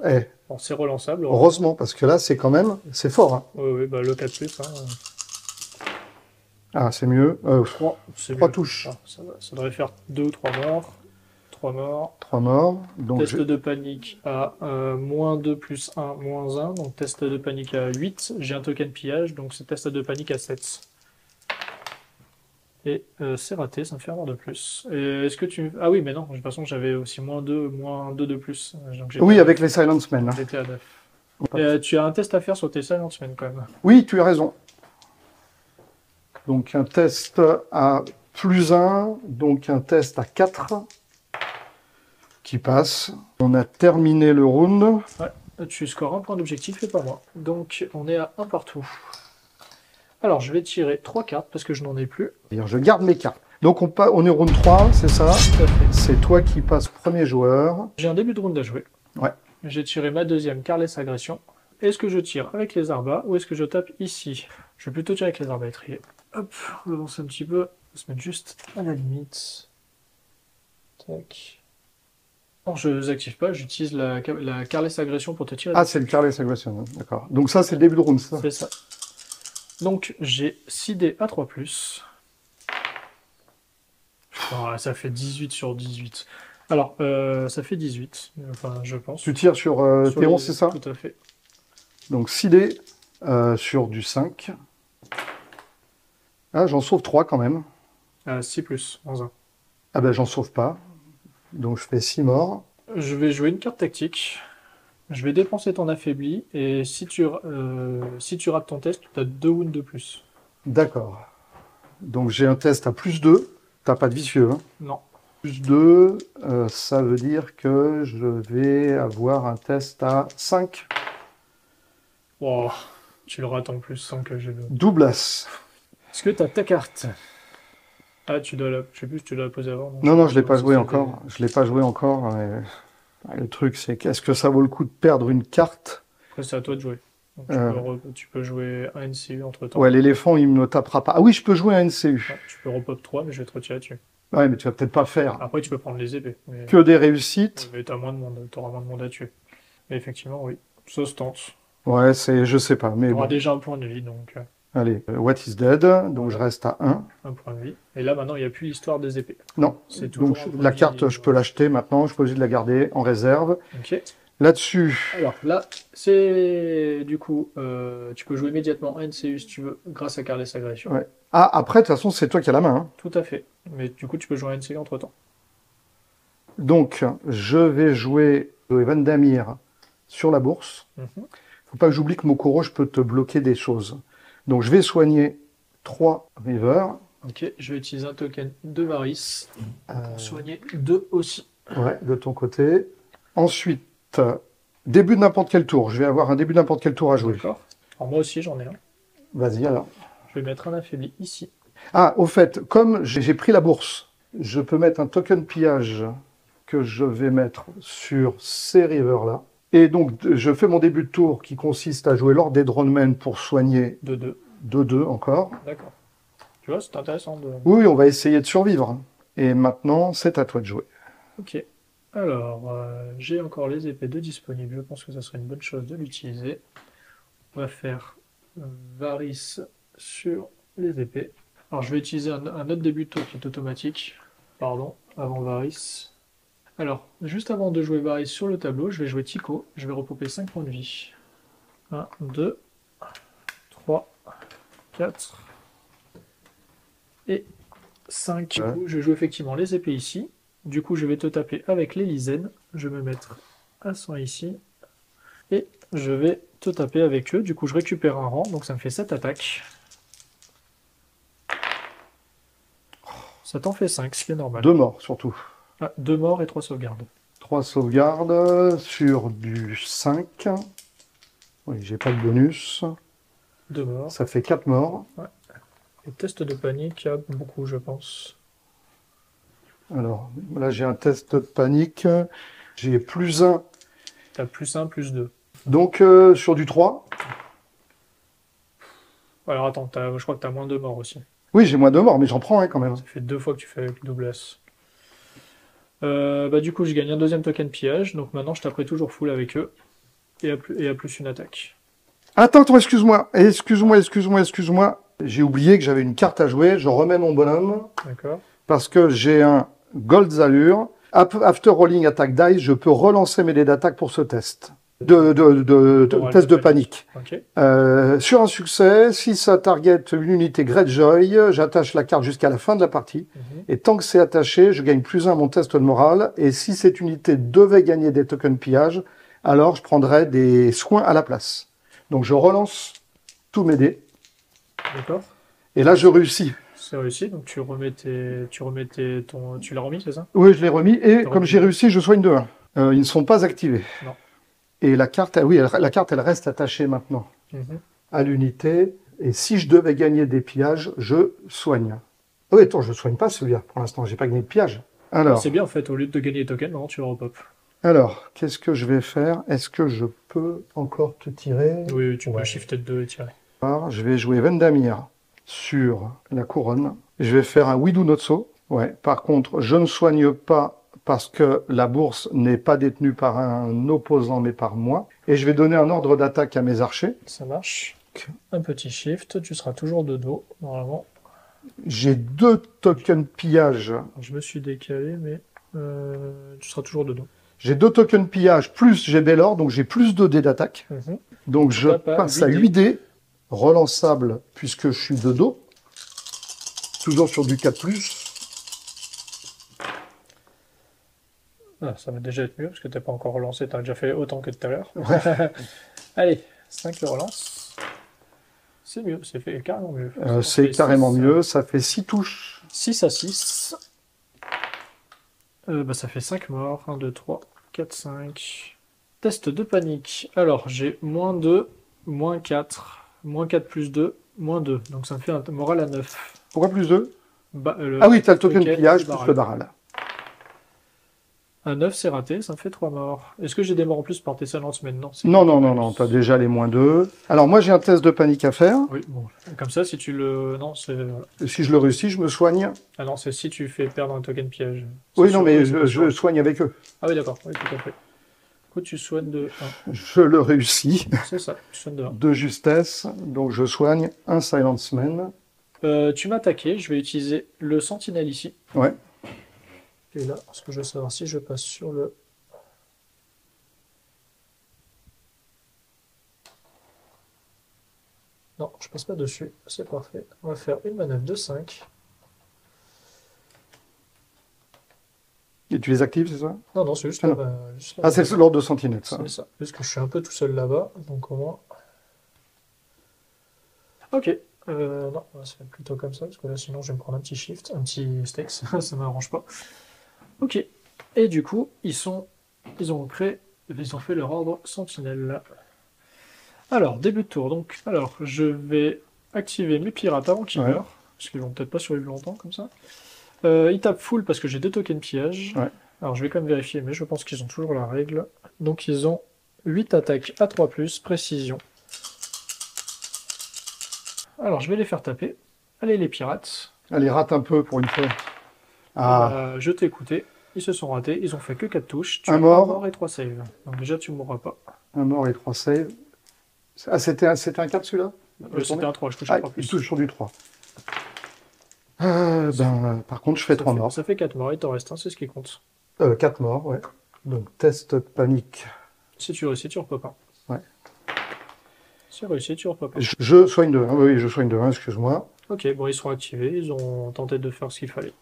Eh. Bon, c'est relançable. Heureusement, parce que là, c'est quand même. C'est fort. Hein. Oui, bah, le 4+. Hein. Ah, c'est mieux. 3 touches. Ah, ça devrait faire 2 ou 3 morts. 3 morts. 3 morts. Donc test de panique à -2 + 1, -1. Donc test de panique à 8. J'ai un token pillage, donc c'est test de panique à 7. Et c'est raté, ça me fait avoir de plus. Est-ce que tu... Ah oui, mais non, de toute façon j'avais aussi -2 de plus. Donc, oui, avec les Silence Men. J'étais à 9. Et, tu as un test à faire sur tes Silence Men quand même. Oui, tu as raison. Donc un test à +1, donc un test à 4 qui passe. On a terminé le round. Ouais, tu scores un point d'objectif et pas moi. Donc on est à 1 partout. Alors je vais tirer 3 cartes parce que je n'en ai plus. Je garde mes cartes. Donc on est au round 3, c'est ça? Tout à fait. C'est toi qui passes premier joueur. J'ai un début de round à jouer. Ouais. J'ai tiré ma deuxième Carless Agression. Est-ce que je tire avec les arbas ou est-ce que je tape ici? Je vais plutôt tirer avec les arbas étriers. Hop, on avance un petit peu. On va se mettre juste à la limite. Tac. Non, je ne les active pas, j'utilise la Carless Agression pour te tirer. Ah, c'est le Carless Agression, d'accord. Donc ça, c'est le début de round, ça. C'est ça. Donc j'ai 6 dés à 3+. Oh, ça fait 18 sur 18. Alors, ça fait 18, enfin, je pense. Tu tires sur tes 11, c'est ça? Tout à fait. Donc 6 dés sur du 5. Ah, j'en sauve 3 quand même. 6 + 11. Ah ben, j'en sauve pas. Donc je fais 6 morts. Je vais jouer une carte tactique. Je vais dépenser ton affaibli. Et si tu rates ton test, tu as 2 wounds de plus. D'accord. Donc j'ai un test à +2. T'as pas de vicieux, hein? Non. Plus 2, ça veut dire que je vais avoir un test à 5. Wow, tu le rates en plus sans que je... Double As. Est-ce que tu as ta carte? Ah, tu dois la... Je sais plus si tu dois la poser avant. Non, non, je l'ai sais pas si joué c'est encore. Je l'ai pas joué encore. Le truc, c'est qu'est-ce que ça vaut le coup de perdre une carte? Après, c'est à toi de jouer. Donc, tu peux jouer un NCU entre temps. Ouais, l'éléphant, il me tapera pas. Ah oui, je peux jouer un NCU. Ouais, tu peux repop 3, mais je vais te retirer dessus. Ouais, mais tu vas peut-être pas faire. Après, tu peux prendre les épées. Mais, Que des réussites. mais t'as moins de monde, t'auras moins de monde à tuer. Mais effectivement, oui. Ça se tente. Ouais, je sais pas, mais T'auras bon. déjà un point de vie, donc Allez, What is Dead, donc je reste à 1. un point de vie. Et là, maintenant, il n'y a plus l'histoire des épées. Non, C'est toujours donc un point la de vie. carte, je peux l'acheter maintenant, je peux obligé de la garder en réserve. Ok. Là-dessus, Alors là, c'est du coup, tu peux jouer immédiatement un NCU si tu veux, grâce à Carless Agression. ouais. Ah, après, de toute façon, c'est toi qui as la main, hein. Tout à fait. Mais du coup, tu peux jouer un NCU entre temps. Donc, je vais jouer Vandamir sur la bourse. Faut pas que j'oublie que Mokoro, je peux te bloquer des choses. Donc, je vais soigner 3 rivers. Ok, je vais utiliser un token de Varys pour soigner 2 aussi. Ouais, de ton côté. Ensuite, début de n'importe quel tour. Je vais avoir un début de n'importe quel tour à jouer. D'accord. Alors moi aussi, j'en ai un. Vas-y, alors. Je vais mettre un affaibli ici. Ah, au fait, comme j'ai pris la bourse, je peux mettre un token pillage que je vais mettre sur ces rivers-là. Et donc, je fais mon début de tour qui consiste à jouer Lord des Dronemen pour soigner De 2. 2-2 encore. D'accord. Tu vois, c'est intéressant de... Oui, on va essayer de survivre. Et maintenant, c'est à toi de jouer. Ok. Alors, j'ai encore les épées de disponibles. Je pense que ça serait une bonne chose de l'utiliser. On va faire Varys sur les épées. Alors, je vais utiliser un autre début de tour qui est automatique. Pardon, avant Varys. Alors, juste avant de jouer Varys sur le tableau, je vais jouer Tycho. Je vais repoper 5 points de vie. 1, 2, 3, 4 et 5. Du coup, je joue effectivement les épées ici. Du coup, je vais te taper avec les Lysen. Je vais me mettre à 100 ici. Et je vais te taper avec eux. Du coup, je récupère un rang. Donc, ça me fait 7 attaques. Ça t'en fait 5, ce qui est normal. 2 morts, surtout. Ah, 2 morts et 3 sauvegardes. 3 sauvegardes sur du 5. Oui, j'ai pas de bonus. 2 morts. Ça fait 4 morts. Ouais. Et test de panique, il y a beaucoup, je pense. Alors, là, j'ai un test de panique. J'ai plus 1. T'as plus 1, plus 2. Donc, sur du 3. Alors, attends, je crois que t'as moins 2 morts aussi. Oui, j'ai moins 2 morts, mais j'en prends un quand même. Ça fait 2 fois que tu fais avec le double S. Du coup, je gagne un deuxième token pillage. Donc maintenant, je taperai toujours full avec eux. Et à plus une attaque. Attends, excuse-moi. Excuse-moi. J'ai oublié que j'avais une carte à jouer. Je remets mon bonhomme. D'accord. Parce que j'ai un Gold Allure. After rolling attack dice, je peux relancer mes dés d'attaque pour ce test. Test de panique. Okay. Sur un succès, si ça target une unité Greyjoy, j'attache la carte jusqu'à la fin de la partie. Et tant que c'est attaché, je gagne plus 1 à mon test de morale. Et si cette unité devait gagner des tokens pillage, alors je prendrais des soins à la place. Donc je relance tous mes dés. D'accord. Et là, je réussis. C'est réussi, donc tu l'as remis, c'est ça? Oui, je l'ai remis. Et comme j'ai réussi, je soigne de 1. Ils ne sont pas activés. Non. Et la carte, la carte, elle reste attachée maintenant à l'unité. Et si je devais gagner des pillages, je soigne. Oh, attends, je soigne pas celui-là. Pour l'instant, j'ai pas gagné de pillage. Alors. C'est bien en fait. Au lieu de gagner des tokens, maintenant tu repop. Alors, qu'est-ce que je vais faire? Est-ce que je peux encore te tirer? Oui, tu peux shifter de 2 et tirer. Je vais jouer Vendamir sur la couronne. Je vais faire un Widu Notso. Ouais. Par contre, je ne soigne pas parce que la bourse n'est pas détenue par un opposant, mais par moi. Et je vais donner un ordre d'attaque à mes archers. Ça marche. Un petit shift, tu seras toujours de dos, normalement. J'ai 2 tokens pillage. Je me suis décalé, mais tu seras toujours de dos. J'ai 2 tokens pillage, plus j'ai Belor, donc j'ai plus 2 dés d'attaque. Donc je passe à 8 dés, relançable, puisque je suis de dos. Toujours sur du 4+. Ah, ça va déjà être mieux, parce que tu n'as pas encore relancé, tu as déjà fait autant que tout à l'heure. Ouais. Allez, 5 relance. C'est mieux, c'est fait carrément mieux. C'est carrément mieux, ça fait 6 touches. 6 à 6. Bah, ça fait 5 morts. 1, 2, 3, 4, 5. Test de panique. Alors, j'ai -2, -4, -4 plus 2, -2. Donc ça me fait un moral à 9. Pourquoi plus 2? Bah, Ah oui, t'as le token pillage plus barral. le barral. Un 9, c'est raté, ça me fait 3 morts. Est-ce que j'ai des morts en plus par tes silences maintenant? Non, non, non, non, t'as déjà les -2. Alors moi j'ai un test de panique à faire. Oui, bon. Comme ça, si tu le... Non, c'est... voilà. Si je le réussis, je me soigne. Ah non, c'est si tu fais perdre un token piège. Oui, C'est non, sûr, mais c'est pas je sûr. soigne avec eux. Ah oui, d'accord, oui, tout à fait. Du coup, tu soignes de 1. Je le réussis. C'est ça, tu soignes de 1. De justesse, donc je soigne un Silenceman. Tu m'as attaqué, je vais utiliser le sentinelle ici. Ouais. Et là, parce que je veux savoir si je passe sur le... Non, je passe pas dessus, c'est parfait. On va faire une manœuvre de 5. Et tu les actives, c'est ça? Non, non, c'est juste Ah, là, non. juste là. Ah, c'est l'ordre de sentinelle, ça. C'est ça. Juste que je suis un peu tout seul là-bas, donc au moins... Ok. Non, on va se faire plutôt comme ça, parce que là, sinon, je vais me prendre un petit shift, un petit stakes, ça m'arrange pas. Ok. Et du coup, ils ont fait leur ordre sentinelle. Alors, début de tour, donc. Alors, je vais activer mes pirates avant qu'ils Ouais. meurent, parce qu'ils vont peut-être pas survivre longtemps, comme ça. Ils tapent full parce que j'ai 2 tokens pillage. Ouais. Alors, je vais quand même vérifier, mais je pense qu'ils ont toujours la règle. Donc, ils ont 8 attaques à 3+, précision. Alors, je vais les faire taper. Allez, les pirates. Allez, rate un peu pour une fois. Ah, Je t'ai écouté. Ils se sont ratés. Ils ont fait que 4 touches. Tu Un as mort. 1 mort et 3 saves. Donc, déjà, tu mourras pas. un mort et 3 saves. Ah, c'était un 4 celui-là? C'était un 3, je touche Ah, 3+. il touche sur du 3. Par contre, je fais 3 morts. Ça fait 4 morts. Il t'en reste un, c'est ce qui compte. 4 morts, ouais. Donc, test panique. Si tu réussis, tu repars pas. Ouais. Si tu réussis, tu repars pas. Je soigne de 1. Oui, je soigne de 1, excuse-moi. Ok, bon, ils sont activés. Ils ont tenté de faire ce qu'il fallait.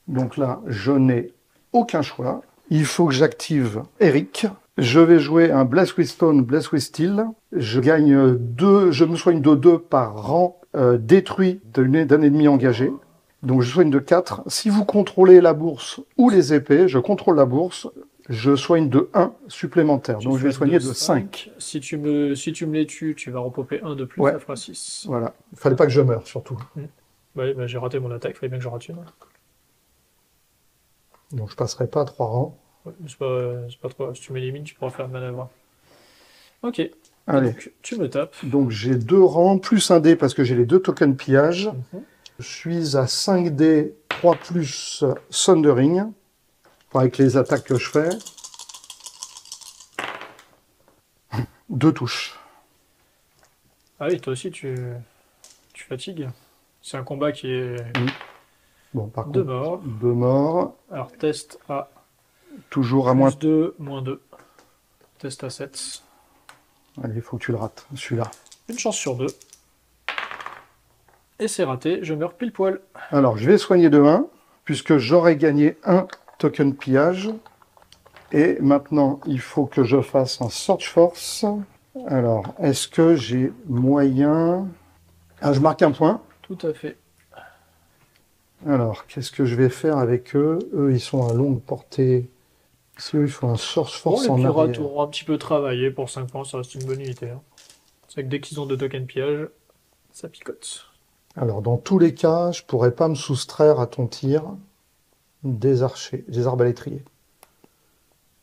Donc là, je n'ai aucun choix. Il faut que j'active Eric. Je vais jouer un Bless with Stone, Bless with Steel. Je gagne 2, je me soigne de 2 par rang détruit d'un ennemi engagé. Donc je soigne de 4. Si vous contrôlez la bourse ou les épées, je contrôle la bourse, je soigne de 1 supplémentaire. Donc je vais soigner de 5. Si tu me les tues, tu vas repopper 1 de plus, Ouais. ça fera 6. Voilà. Il fallait pas que je meure, surtout. Ouais, bah, j'ai raté mon attaque, fallait bien que je rate une. Donc je passerai pas à 3 rangs. Ouais, c'est pas trop grave. Si tu m'élimines, tu pourras faire une manœuvre. Ok. Allez. Donc, tu me tapes. Donc j'ai 2 rangs plus un dé parce que j'ai les 2 tokens pillage. Je suis à 5D, 3 plus Sundering, avec les attaques que je fais. 2 touches. Ah oui, toi aussi, tu fatigues. C'est un combat qui est Bon, par 2 contre, morts. 2 morts. Alors, test à Toujours à moins. plus 2, moins 2. Test à 7. Allez, il faut que tu le rates, celui-là. Une chance sur 2. Et c'est raté, je meurs pile poil. Alors, je vais soigner de 1, puisque j'aurais gagné 1 token pillage. Et maintenant, il faut que je fasse un Search Force. Alors, est-ce que j'ai moyen... Ah, je marque un point. Tout à fait. Alors, qu'est-ce que je vais faire avec eux? Eux, ils sont à longue portée. Si eux, ils font un Search Force Bon, en les pirates arrière. auront un petit peu travaillé pour 5 points, ça reste une bonne unité. Hein. C'est vrai que dès qu'ils ont 2 tokens pillage, ça picote. Alors, dans tous les cas, je pourrais pas me soustraire à ton tir des archers, des arbalétriers.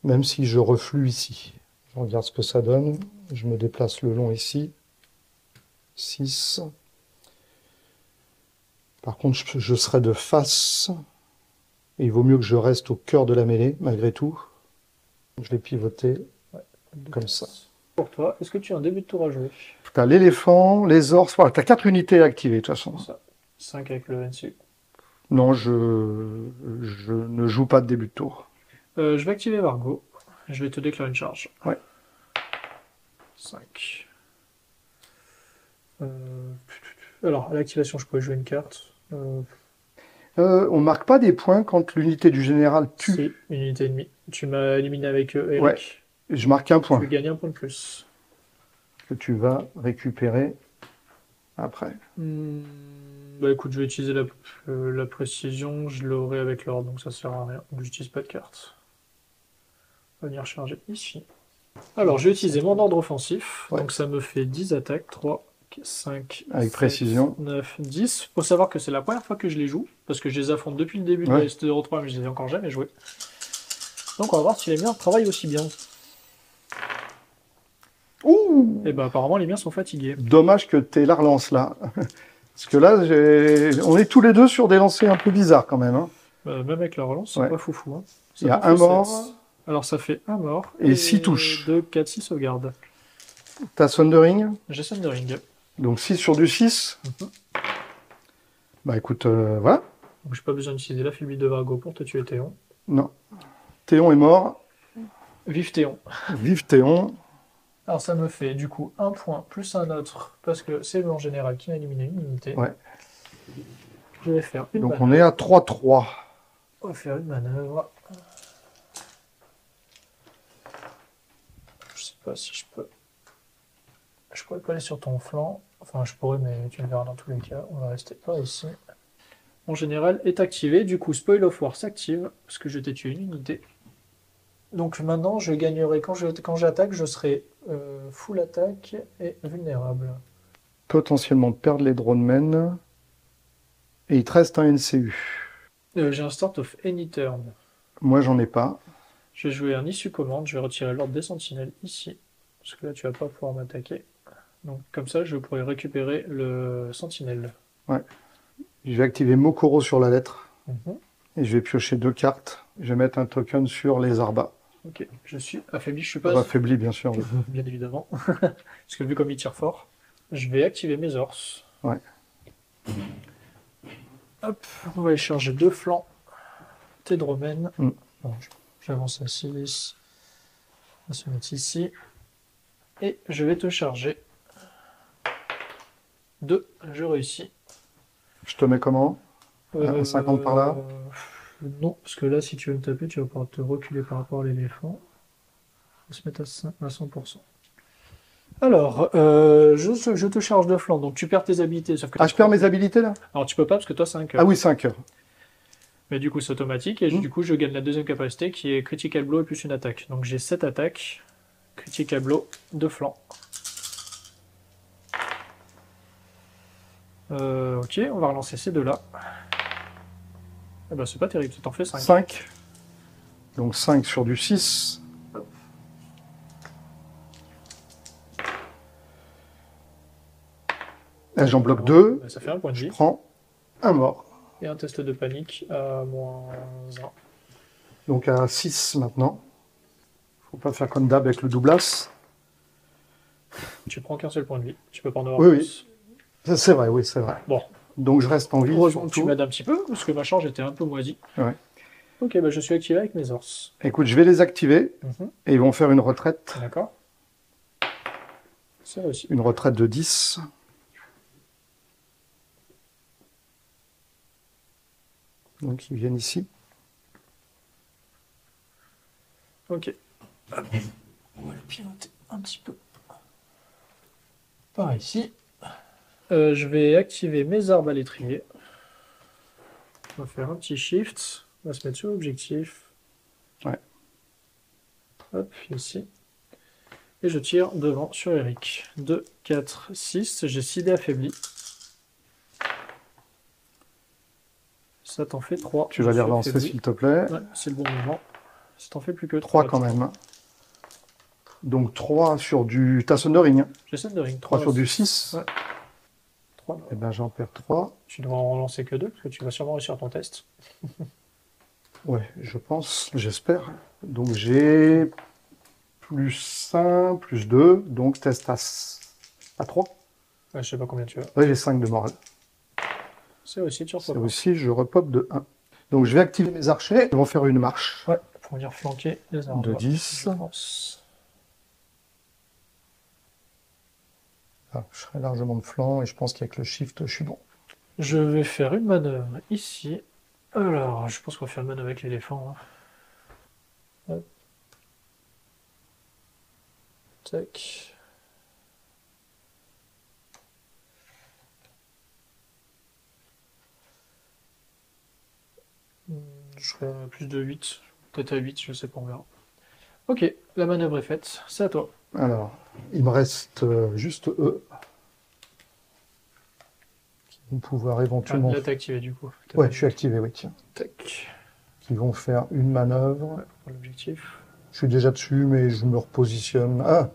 Même si je reflue ici. Je regarde ce que ça donne. Je me déplace le long ici. 6. Par contre, je serai de face. Et il vaut mieux que je reste au cœur de la mêlée, malgré tout. Je vais pivoter comme ça. Pour toi, est-ce que tu as un début de tour à jouer? Tu as l'éléphant, les ors. Voilà, tu as 4 unités activées, de toute façon. Ça. 5 avec le NC. Non, je ne joue pas de début de tour. Je vais activer Vargo. Je vais te déclarer une charge. Ouais. 5. Alors, à l'activation, je pourrais jouer une carte. On marque pas des points quand l'unité du général tue. C'est une unité ennemie. Tu m'as éliminé avec Eric. Ouais. Je marque un Tu point veux gagner un point de plus. que tu vas récupérer après. Bah écoute, je vais utiliser la précision, je l'aurai avec l'ordre, donc ça sert à rien. Donc j'utilise pas de carte. On va venir charger ici. Alors, je vais utiliser mon ordre offensif. Ouais. Donc ça me fait 10 attaques. 3, 5, Avec 7, précision. 9, 10. Faut savoir que c'est la première fois que je les joue, parce que je les affronte depuis le début de Ouais. la ST03, mais je les ai encore jamais joués. Donc on va voir si les miens travaillent aussi bien. Ouh! Et bah apparemment les miens sont fatigués. Dommage que tu aies la relance là. Parce que là, on est tous les deux sur des lancers un peu bizarres quand même. Hein. Même avec la relance, c'est Ouais. pas foufou. Hein. Il y Ça a t'en un fait mort. 7. Alors ça fait un mort Et 6 touches. 2, 4, 6 sauvegardes. T'as Sundering, J'ai Sundering. donc 6 sur du 6. Bah écoute, voilà. Donc j'ai pas besoin d'utiliser l'affaibli de Vargo pour te tuer Théon. Non. Théon est mort. Vive Théon. Vive Théon. Alors ça me fait du coup un point plus un autre, parce que c'est le en général qui m'a éliminé une unité. Ouais. Je vais faire une Donc manœuvre. on est à 3-3. On va faire une manœuvre. Je sais pas si je peux. Je pourrais pas aller sur ton flanc. Enfin, je pourrais, mais tu le verras dans tous les cas. On va rester par ici. En général est activé. Du coup, Spoil of War s'active, parce que je t'ai tué une unité. Donc maintenant, je gagnerai. Quand j'attaque, je serai full attaque et vulnérable. Potentiellement perdre les dronemen. Et il te reste un NCU. J'ai un Start of Any Turn. Moi, j'en ai pas. Je vais jouer un issue commande, je vais retirer l'ordre des sentinelles ici, parce que là tu vas pas pouvoir m'attaquer. Donc comme ça je pourrais récupérer le sentinelle. Ouais. Je vais activer Mokoro sur la lettre. Mhm. Et je vais piocher 2 cartes. Je vais mettre un token sur les Arbas. Ok, je suis affaibli, je suis pas... Affaibli, bien sûr. Oui. Bien évidemment, parce que vu comme il tire fort, je vais activer mes ors. Ouais. Hop, on va aller charger 2 flancs. Tédromen. Mm. Bon, j'avance à 6. On va se mettre ici. Et je vais te charger 2. Je réussis. Je te mets comment? Un 50 par là? Non, parce que là, si tu veux me taper, tu vas pouvoir te reculer par rapport à l'éléphant. On va se mettre à 100%. Alors, je te charge de flanc, donc tu perds tes habilités. Sauf que Ah, je perds mes habilités là? Alors, tu peux pas parce que toi, c'est un cœur. Ah oui, 5 heures. Mais du coup, c'est automatique, et du coup, je gagne la deuxième capacité qui est Critical Blow et plus une attaque. Donc, j'ai 7 attaques, Critical Blow, de flanc. Ok, on va relancer ces deux-là. Eh ben, c'est pas terrible, ça t'en fait 5. 5. Donc 5 sur du 6. Là, j'en bloque 2. Ça fait un point de Je vie. prends un mort. Et un test de panique à -1. Donc à 6 maintenant. Faut pas faire comme d'hab avec le doublas. Tu prends qu'un seul point de vie. Tu peux pas en avoir Oui, plus. C'est vrai, oui, c'est vrai. Bon, Donc je reste en vie. heureusement que surtout. tu m'aides un petit peu, parce que ma charge était un peu moisie. Ouais. Ok, bah je suis activé avec mes ors. Écoute, je vais les activer et ils vont faire une retraite. D'accord. C'est réussi. Une retraite de 10. Donc ils viennent ici. Ok. Hop. On va le piloter un petit peu. Par ici. Je vais activer mes arbres à l'étrier. On va faire un petit shift. On va se mettre sur l'objectif. Ouais. Hop, ici. Et je tire devant sur Eric. 2, 4, 6. J'ai 6 dés affaiblis. Ça t'en fait 3. Tu vas les relancer s'il te plaît. Ouais, c'est le bon moment. Ça t'en fait plus que 3 quand même. Donc 3 sur du Sundering. J'ai Sundering. 3 sur du 6. Ouais. 3. Et ben j'en perds 3. Tu dois en relancer que 2 parce que tu vas sûrement réussir ton test. Ouais, je pense, j'espère. Donc j'ai plus 1, plus 2, donc test à 3. Ouais, je sais pas combien tu as. Ouais, j'ai 5 de morale. C'est aussi, tu C'est repopes. aussi, je repop de 1. Donc je vais activer mes archers, ils vont faire une marche. Ouais, pour venir flanquer les arbres. De 10. Je pense. Ah, je serai largement de flanc et je pense qu'avec le shift, je suis bon. Je vais faire une manœuvre ici. Alors, je pense qu'on va faire une manœuvre avec l'éléphant. Hein. Hop. Tac. Je ferai plus de 8, peut-être à 8, je sais pas, on verra. Ok, la manœuvre est faite, c'est à toi. Alors, il me reste juste eux. Qui vont pouvoir éventuellement... Là, t'es activé du coup. Ouais, je suis activé, oui, tiens. Tac. Qui vont faire une manœuvre. Ouais, pour l'objectif. Je suis déjà dessus, mais je me repositionne. Ah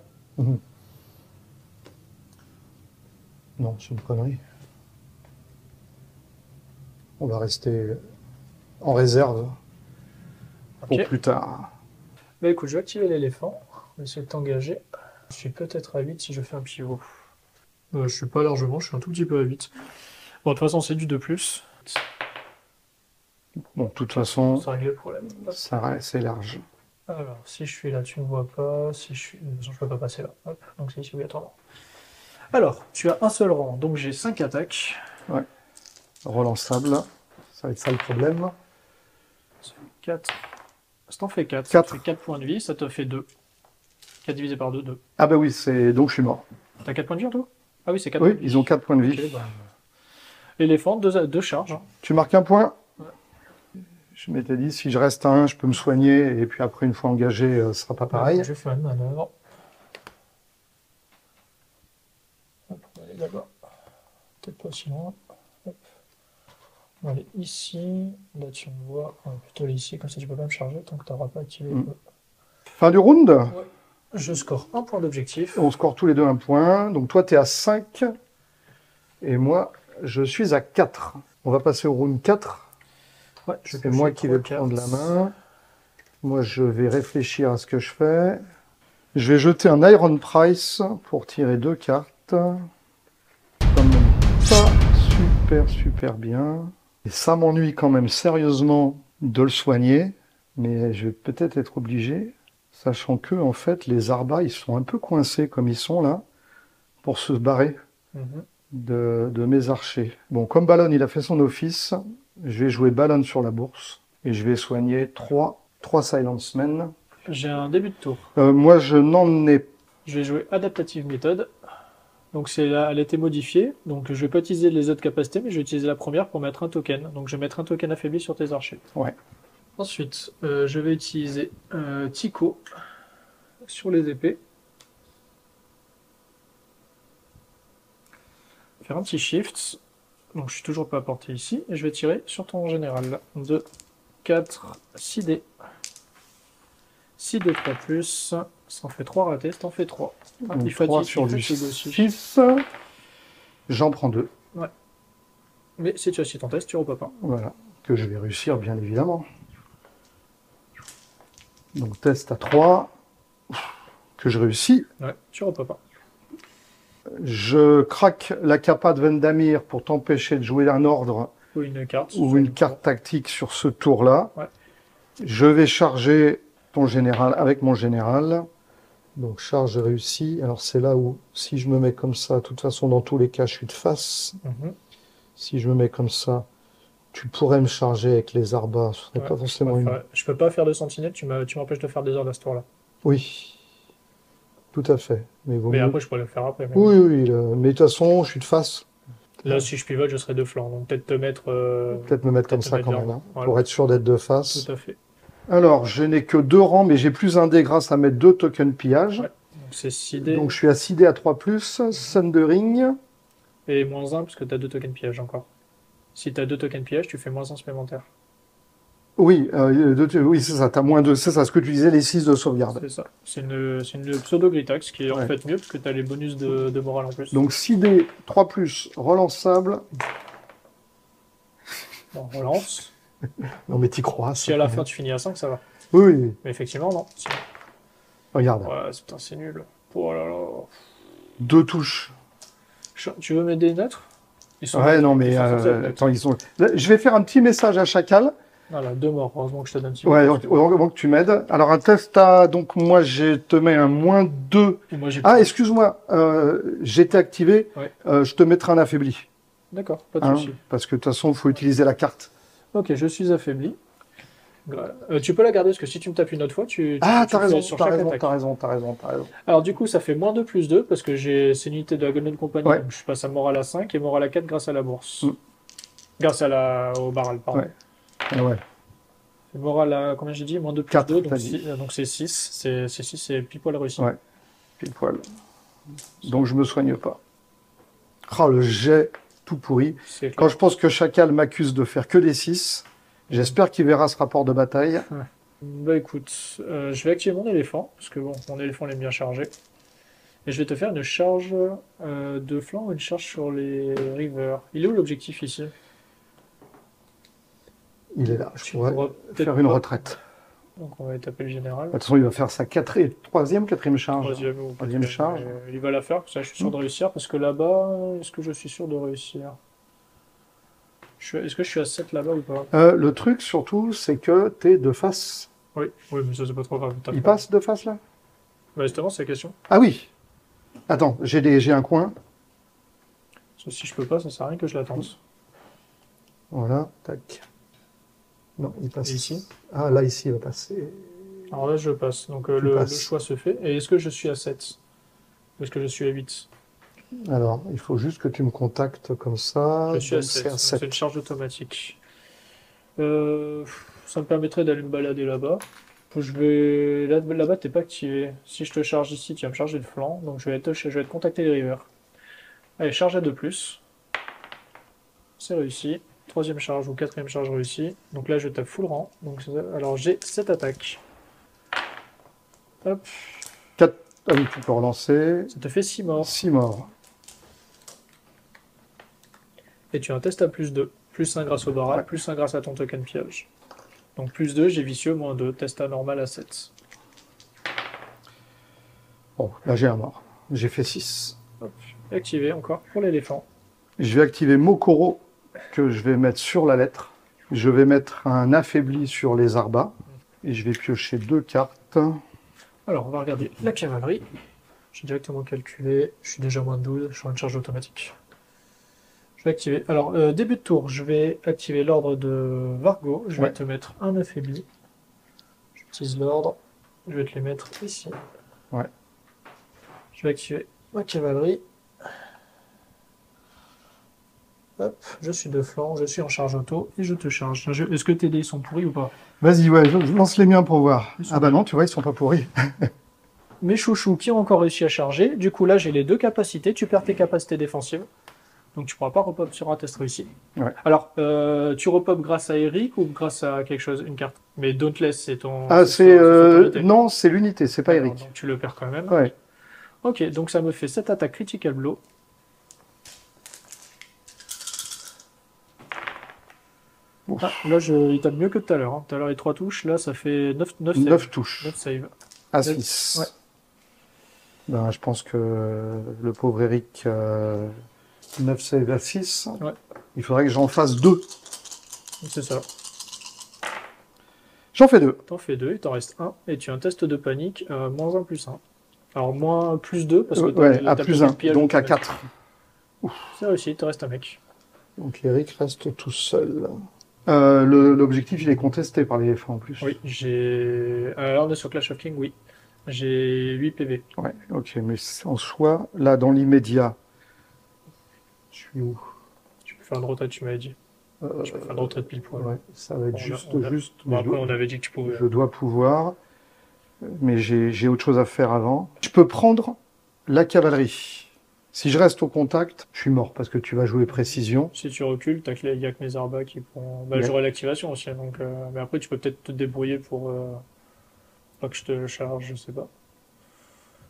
Non, c'est une connerie. On va rester en réserve pour Ok. plus tard. Bah écoute, je vais activer l'éléphant. On va essayer de t'engager. Je suis peut-être à 8 si je fais un pivot. Je suis pas largement, je suis un tout petit peu à 8. Bon, de toute façon, c'est du 2+. Bon, de toute façon, Ça règle le problème. Hop. ça reste assez large. Alors, si je suis là, tu ne me vois pas. Si je suis... De toute façon, je peux pas passer là. Hop. Donc c'est ici obligatoirement. Alors, tu as un seul rang, donc j'ai 5 attaques. Ouais. Relançable. Ça va être ça le problème. 4. Ça t'en fait 4. 4. Ça te fait 4 points de vie, ça te fait 2. 4 divisé par 2, 2. Ah bah oui, c'est donc je suis mort. T'as 4 points de vie en tout? Ah oui, c'est 4 Oui, points de vie. ils ont 4 points de vie. Ok, bah... Éléphant, 2 charges. Tu marques un point? Ouais. Je m'étais dit, si je reste à 1, je peux me soigner, et puis après, une fois engagé, ce sera pas pareil. Je vais faire une manœuvre. Hop, on va aller d'abord. Peut-être pas si loin. Hop. On va aller ici. Là, tu me vois. On va plutôt aller ici, comme ça tu peux pas me charger tant que tu n'auras pas activé. Fin du round. Ouais. Je score un point d'objectif. On score tous les deux un point. Donc toi, tu es à 5. Et moi, je suis à 4. On va passer au round 4. Ouais, C'est moi qui vais prendre la main. Moi, je vais réfléchir à ce que je fais. Je vais jeter un Iron Price pour tirer 2 cartes. Quand même pas super bien. Et ça m'ennuie quand même sérieusement de le soigner. Mais je vais peut-être être obligé, sachant que, en fait, les Arbas, ils sont un peu coincés comme ils sont là, pour se barrer de mes archers. Bon, comme Ballon, il a fait son office, je vais jouer Ballon sur la bourse. Et je vais soigner 3 Silence Men. J'ai un début de tour. Moi, je n'en ai pas. Je vais jouer Adaptative Method. Donc elle a été modifiée. Donc je vais pas utiliser les autres capacités, mais je vais utiliser la première pour mettre un token. Donc je vais mettre un token affaibli sur tes archers. Ouais. Ensuite, je vais utiliser Tycho sur les épées. Faire un petit shift. Donc je suis toujours pas à portée ici. Et je vais tirer sur ton général. 2, 4, 6 dés. 6 de 3 plus. Ça en fait 3 ratés, ça en fait 3. Donc, il faut 3 sur du 6. J'en prends 2. Ouais. Mais si tu as 6 ton test, tu repopes pas. Voilà. Que je vais réussir, bien évidemment. Donc test à 3. Que je réussis. Ouais, tu repopes pas. Je craque la capa de Vendamir pour t'empêcher de jouer un ordre ou une carte, tactique sur ce tour-là. Ouais. Je vais charger ton général avec mon général. Donc charge réussie. Alors c'est là où, si je me mets comme ça, de toute façon dans tous les cas, je suis de face. Si je me mets comme ça, tu pourrais me charger avec les Arbas. Ce serait pas forcément une... Je peux pas faire de sentinelle, tu m'empêches de faire des ordres à ce tour-là. Oui, tout à fait. Mais après, je pourrais le faire après. Oui, mais de toute façon, je suis de face. Là, si je pivote, je serai de flanc. Donc peut-être te mettre... Peut-être me mettre comme ça quand même, hein, voilà. pour être sûr d'être de face. Tout à fait. Alors, je n'ai que 2 rangs, mais j'ai plus un dé grâce à mettre 2 tokens pillage. Ouais. Donc c'est 6 dés. Donc je suis à 6 dés à 3+, Sundering. Et -1, parce que tu as 2 tokens pillage encore. Si tu as 2 tokens pillage, tu fais -1 supplémentaire. Oui, oui c'est ça, tu as -2, c'est ça, ce que tu disais, les 6 de sauvegarde. C'est ça. C'est une pseudo-Gritax qui est en fait mieux, parce que tu as les bonus de morale en plus. Donc 6 dés, 3+, relançable. On relance. Non mais t'y crois. Si à la fin tu finis à 5, ça va. Oui. Mais effectivement, non. Si. Regarde. Ouais, putain, c'est nul. Oh là là. 2 touches. Tu veux mettre des neutres? Ouais, non mais... attends, ils sont... Là, je vais faire un petit message à Chacal. Voilà, 2 morts. Heureusement que je te donne un petit ouais, heureusement que tu m'aides. Alors un test à... Donc moi, je te mets un -2. Ah, excuse-moi. J'étais activé. Ouais. Je te mettrai un affaibli. D'accord, pas de souci. Parce que de toute façon, il faut utiliser la carte. Ok, je suis affaibli. Tu peux la garder, parce que si tu me tapes une autre fois, t'as raison, t'as raison. Alors du coup, ça fait -2+2, parce que c'est une unité de la Golden Company, donc je passe à morale à 5 et morale à 4 grâce à la bourse. Grâce au barrel, pardon. Ouais. Le moral à combien j'ai dit? Moins 2 plus 4, 2, donc t'as dit. donc c'est 6. C'est 6, c'est pile poil réussi. Ouais, pile poil. Donc je me soigne pas. Oh, le jet tout pourri. C'est clair. Quand je pense que Chacal m'accuse de faire que des 6, j'espère qu'il verra ce rapport de bataille. Bah écoute, je vais activer mon éléphant, parce que bon, mon éléphant il est bien chargé. Et je vais te faire une charge de flanc ou une charge sur les rivers. Il est où l'objectif ici? Il est là. Je Tu pourrais pourras peut-être faire une pas. retraite. Donc on va taper le général. De toute façon, il va faire sa troisième, quatrième charge. Troisième ou Troisième quatrième, charge. il va la faire, ça je suis sûr de réussir, parce que là-bas, est-ce que je suis sûr de réussir? Est-ce que je suis à 7 là-bas ou pas? Le truc, surtout, c'est que t'es de face. Oui, oui, mais ça c'est pas trop grave. Il passe de face, là? Bah justement, c'est la question. Ah oui. Attends, j'ai un coin. Parce que si je peux pas, ça sert à rien que je l'attende. Voilà, tac. Non, il passe. Et ici? Ah, là, ici, il va passer. Alors là, je passe. Donc Tu le passes. choix se fait. Et est-ce que je suis à 7? Ou est-ce que je suis à 8? Alors, il faut juste que tu me contactes comme ça. Je suis à Donc, 7. c'est à Donc 7. c'est une charge automatique. Ça me permettrait d'aller me balader là-bas. Là-bas, t'es pas activé. Si je te charge ici, tu vas me charger le flanc. Donc je vais te contacter les rivers. Allez, charge à 2 plus. C'est réussi. Troisième charge ou quatrième charge réussie. Donc là, je tape full rang. Donc, alors j'ai 7 attaques. Hop. 4. Ah oui, tu peux relancer. Ça te fait 6 morts. 6 morts. Et tu as un test à plus 2. Plus 1 grâce au barrage, Ouais. plus 1 grâce à ton token piège. Donc plus 2, j'ai vicieux, moins 2. Test à normal à 7. Bon, là, j'ai un mort. J'ai fait 6. Hop. Activé encore pour l'éléphant. Je vais activer Mokoro, que je vais mettre sur la lettre. Je vais mettre un affaibli sur les arbas. Et je vais piocher 2 cartes. Alors, on va regarder la cavalerie. J'ai directement calculé. Je suis déjà moins de 12. Je suis en une charge automatique. Je vais activer. Alors, début de tour, je vais activer l'ordre de Vargo. Je vais Ouais. te mettre un affaibli. J'utilise l'ordre. Je vais te les mettre ici. Ouais. Je vais activer ma cavalerie. Hop, je suis de flanc, je suis en charge auto et je te charge. Est-ce que tes dés sont pourris ou pas? Vas-y, ouais, je lance les miens pour voir. Ils sont Ah bah non, tu vois, ils sont pas pourris. Mes chouchous qui ont encore réussi à charger. Du coup, là, j'ai les 2 capacités. Tu perds tes capacités défensives. Donc, tu pourras pas repop sur un test réussi. Ouais. Alors, tu repop grâce à Eric ou grâce à quelque chose, une carte? Mais Dauntless, c'est ton. Ah, c'est ton unité. Non, c'est l'unité, c'est pas Alors, Eric. donc, tu le perds quand même. Ouais. Ok, donc ça me fait 7 attaques critical blow. Ouf. Ah, là, il tape mieux que tout à l'heure. Tout à l'heure, les 3 touches. Là, ça fait 9 save. 9 touches. 9 save. À Neuf. 6. Ouais. Ben, je pense que le pauvre Eric, 9 save à 6. Ouais. Il faudrait que j'en fasse 2. C'est ça. J'en fais 2. T'en fais 2, il t'en reste 1. Et tu as un test de panique, moins 1 plus 1. Alors, moins plus 2, parce que Ouais, à t'as plus plus 1. de piège Donc à automatique. 4. C'est réussi, il te reste un mec. Donc Eric reste tout seul. L'objectif, il est contesté par l'éléphant en plus. Oui, j'ai. Alors, on est sur Clash of Kings, oui. J'ai 8 PV. Ouais, ok, mais en soi, là, dans l'immédiat, je suis où? Tu peux faire une retraite, tu m'avais dit. Tu peux faire une retraite pile poil. Ouais, ça va être On a- juste. on a- Bon, mais après, on avait dit que tu pouvais. je dois pouvoir, mais j'ai autre chose à faire avant. Je peux prendre la cavalerie. Si je reste au contact, je suis mort parce que tu vas jouer précision. Si tu recules, il n'y a que mes arbas qui pourront. Bah, Ouais. j'aurai l'activation aussi. Donc, mais après, tu peux peut-être te débrouiller pour. Pas que je te charge, je sais pas.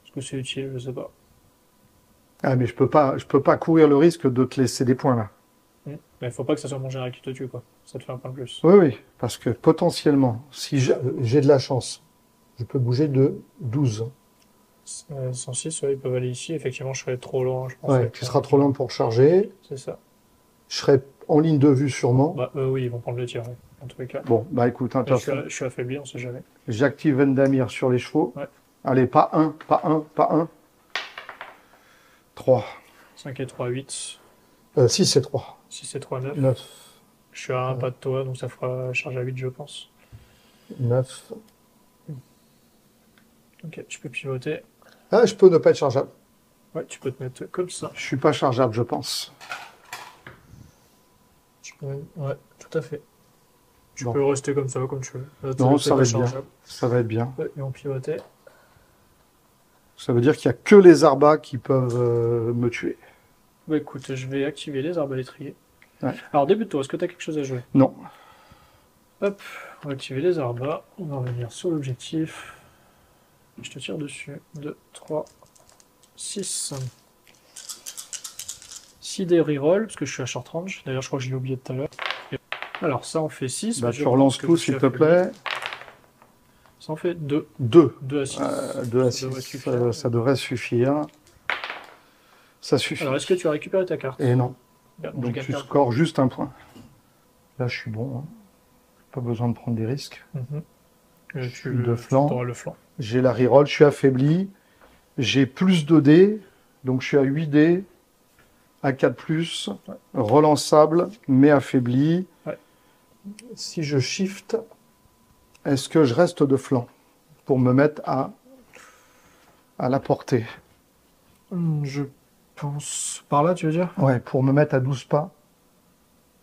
Est-ce que c'est utile? Je sais pas. Ah, mais je peux pas courir le risque de te laisser des points là. Mais faut pas que ça soit mon général qui te tue, quoi. Ça te fait un point de plus. Oui, oui, parce que potentiellement, si j'ai de la chance, je peux bouger de 12. 106, ouais, ils peuvent aller ici. Effectivement, je serais trop loin, je pense. Ouais, tu seras trop lent pour charger. C'est ça. Je serai en ligne de vue sûrement. Bah, oui, ils vont prendre le tir, oui, en tous les cas. Bon, bah écoute, Mais intéressant. je suis affaibli, on sait jamais. J'active Vendamir sur les chevaux. Ouais. Allez, pas un, pas un, pas un. 3. 5 et 3, 8. 6 et 3. 6 et 3, 9. 9. Je suis à un pas de toi, donc ça fera charge à 8, je pense. 9. Ok, je peux pivoter. Ah, je peux ne pas être chargeable. Ouais, tu peux te mettre comme ça. Je suis pas chargeable, je pense. Ouais, tout à fait. Tu Bon. peux rester comme ça, comme tu veux. Là, Non, c'est ça va pas être bien. chargeable. Ça va être bien. Ouais, et on pivotait. Ça veut dire qu'il n'y a que les arbas qui peuvent me tuer. Bah écoute, je vais activer les arbalétriers. Ouais. Alors début de tour, est-ce que tu as quelque chose à jouer? Non. Hop, on va activer les arbas. On va revenir sur l'objectif. Je te tire dessus. 2, 3, 6. 6 des reroll, parce que je suis à short range. D'ailleurs, je crois que je l'ai oublié tout à l'heure. Alors ça, on fait 6. Bah, tu relances tout, s'il te plaît. Ça en fait 2. 2. 2 à 6. 2 à Ça devrait 6. suffire. Ça devrait suffire. Ça suffit. Alors, est-ce que tu as récupéré ta carte? Et non. Bien, Donc je tu gagne un scores juste un point. Là, je suis bon. Hein. Pas besoin de prendre des risques. point. Je suis de flanc. Tu auras le flanc. J'ai la reroll, je suis affaibli. J'ai plus de dés. Donc je suis à 8 dés. À 4+. Ouais. Relançable, mais affaibli. Ouais. Si je shift, est-ce que je reste de flanc pour me mettre à la portée? Je pense... Par là, tu veux dire? Ouais, pour me mettre à 12 pas.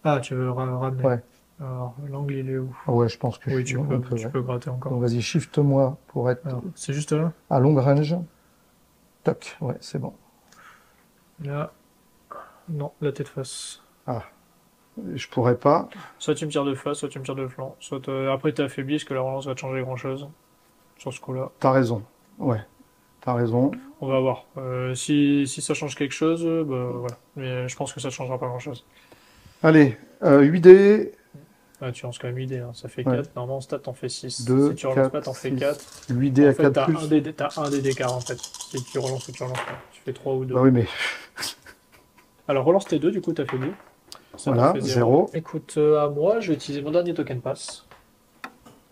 Ah, tu veux ramener. Ouais. Alors, l'angle, il est où? Ouais, je pense que Oui, je tu suis peux, un peu, tu ouais. peux gratter encore. Donc vas-y, shift-moi pour être Alors, c'est juste là? à long range. Toc, ouais, c'est bon. Là. Non, la tête face. Ah, je pourrais pas. Soit tu me tires de face, soit tu me tires de flanc. Soit après t'es affaibli, parce que la relance va te changer grand chose. Sur ce coup-là. T'as raison. Ouais, t'as raison. On va voir. Si ça change quelque chose, bah voilà. Mais je pense que ça ne changera pas grand-chose. Allez, 8D. Ah, tu lances quand même 8 dés, hein. Ça fait Ouais. 4. Normalement, en stat, t'en fais 6. 2, Si tu relances 4, pas, t'en fais 6. 4. 8D à En fait, 4 t'as plus. un dé d'écart, en fait. Si tu relances ou tu relances pas. Tu fais 3 ou 2. Bah oui, mais Alors, relance tes 2, du coup, t'as fait 2. Ça voilà, te fait 0. Écoute, à moi, je vais utiliser mon dernier token pass.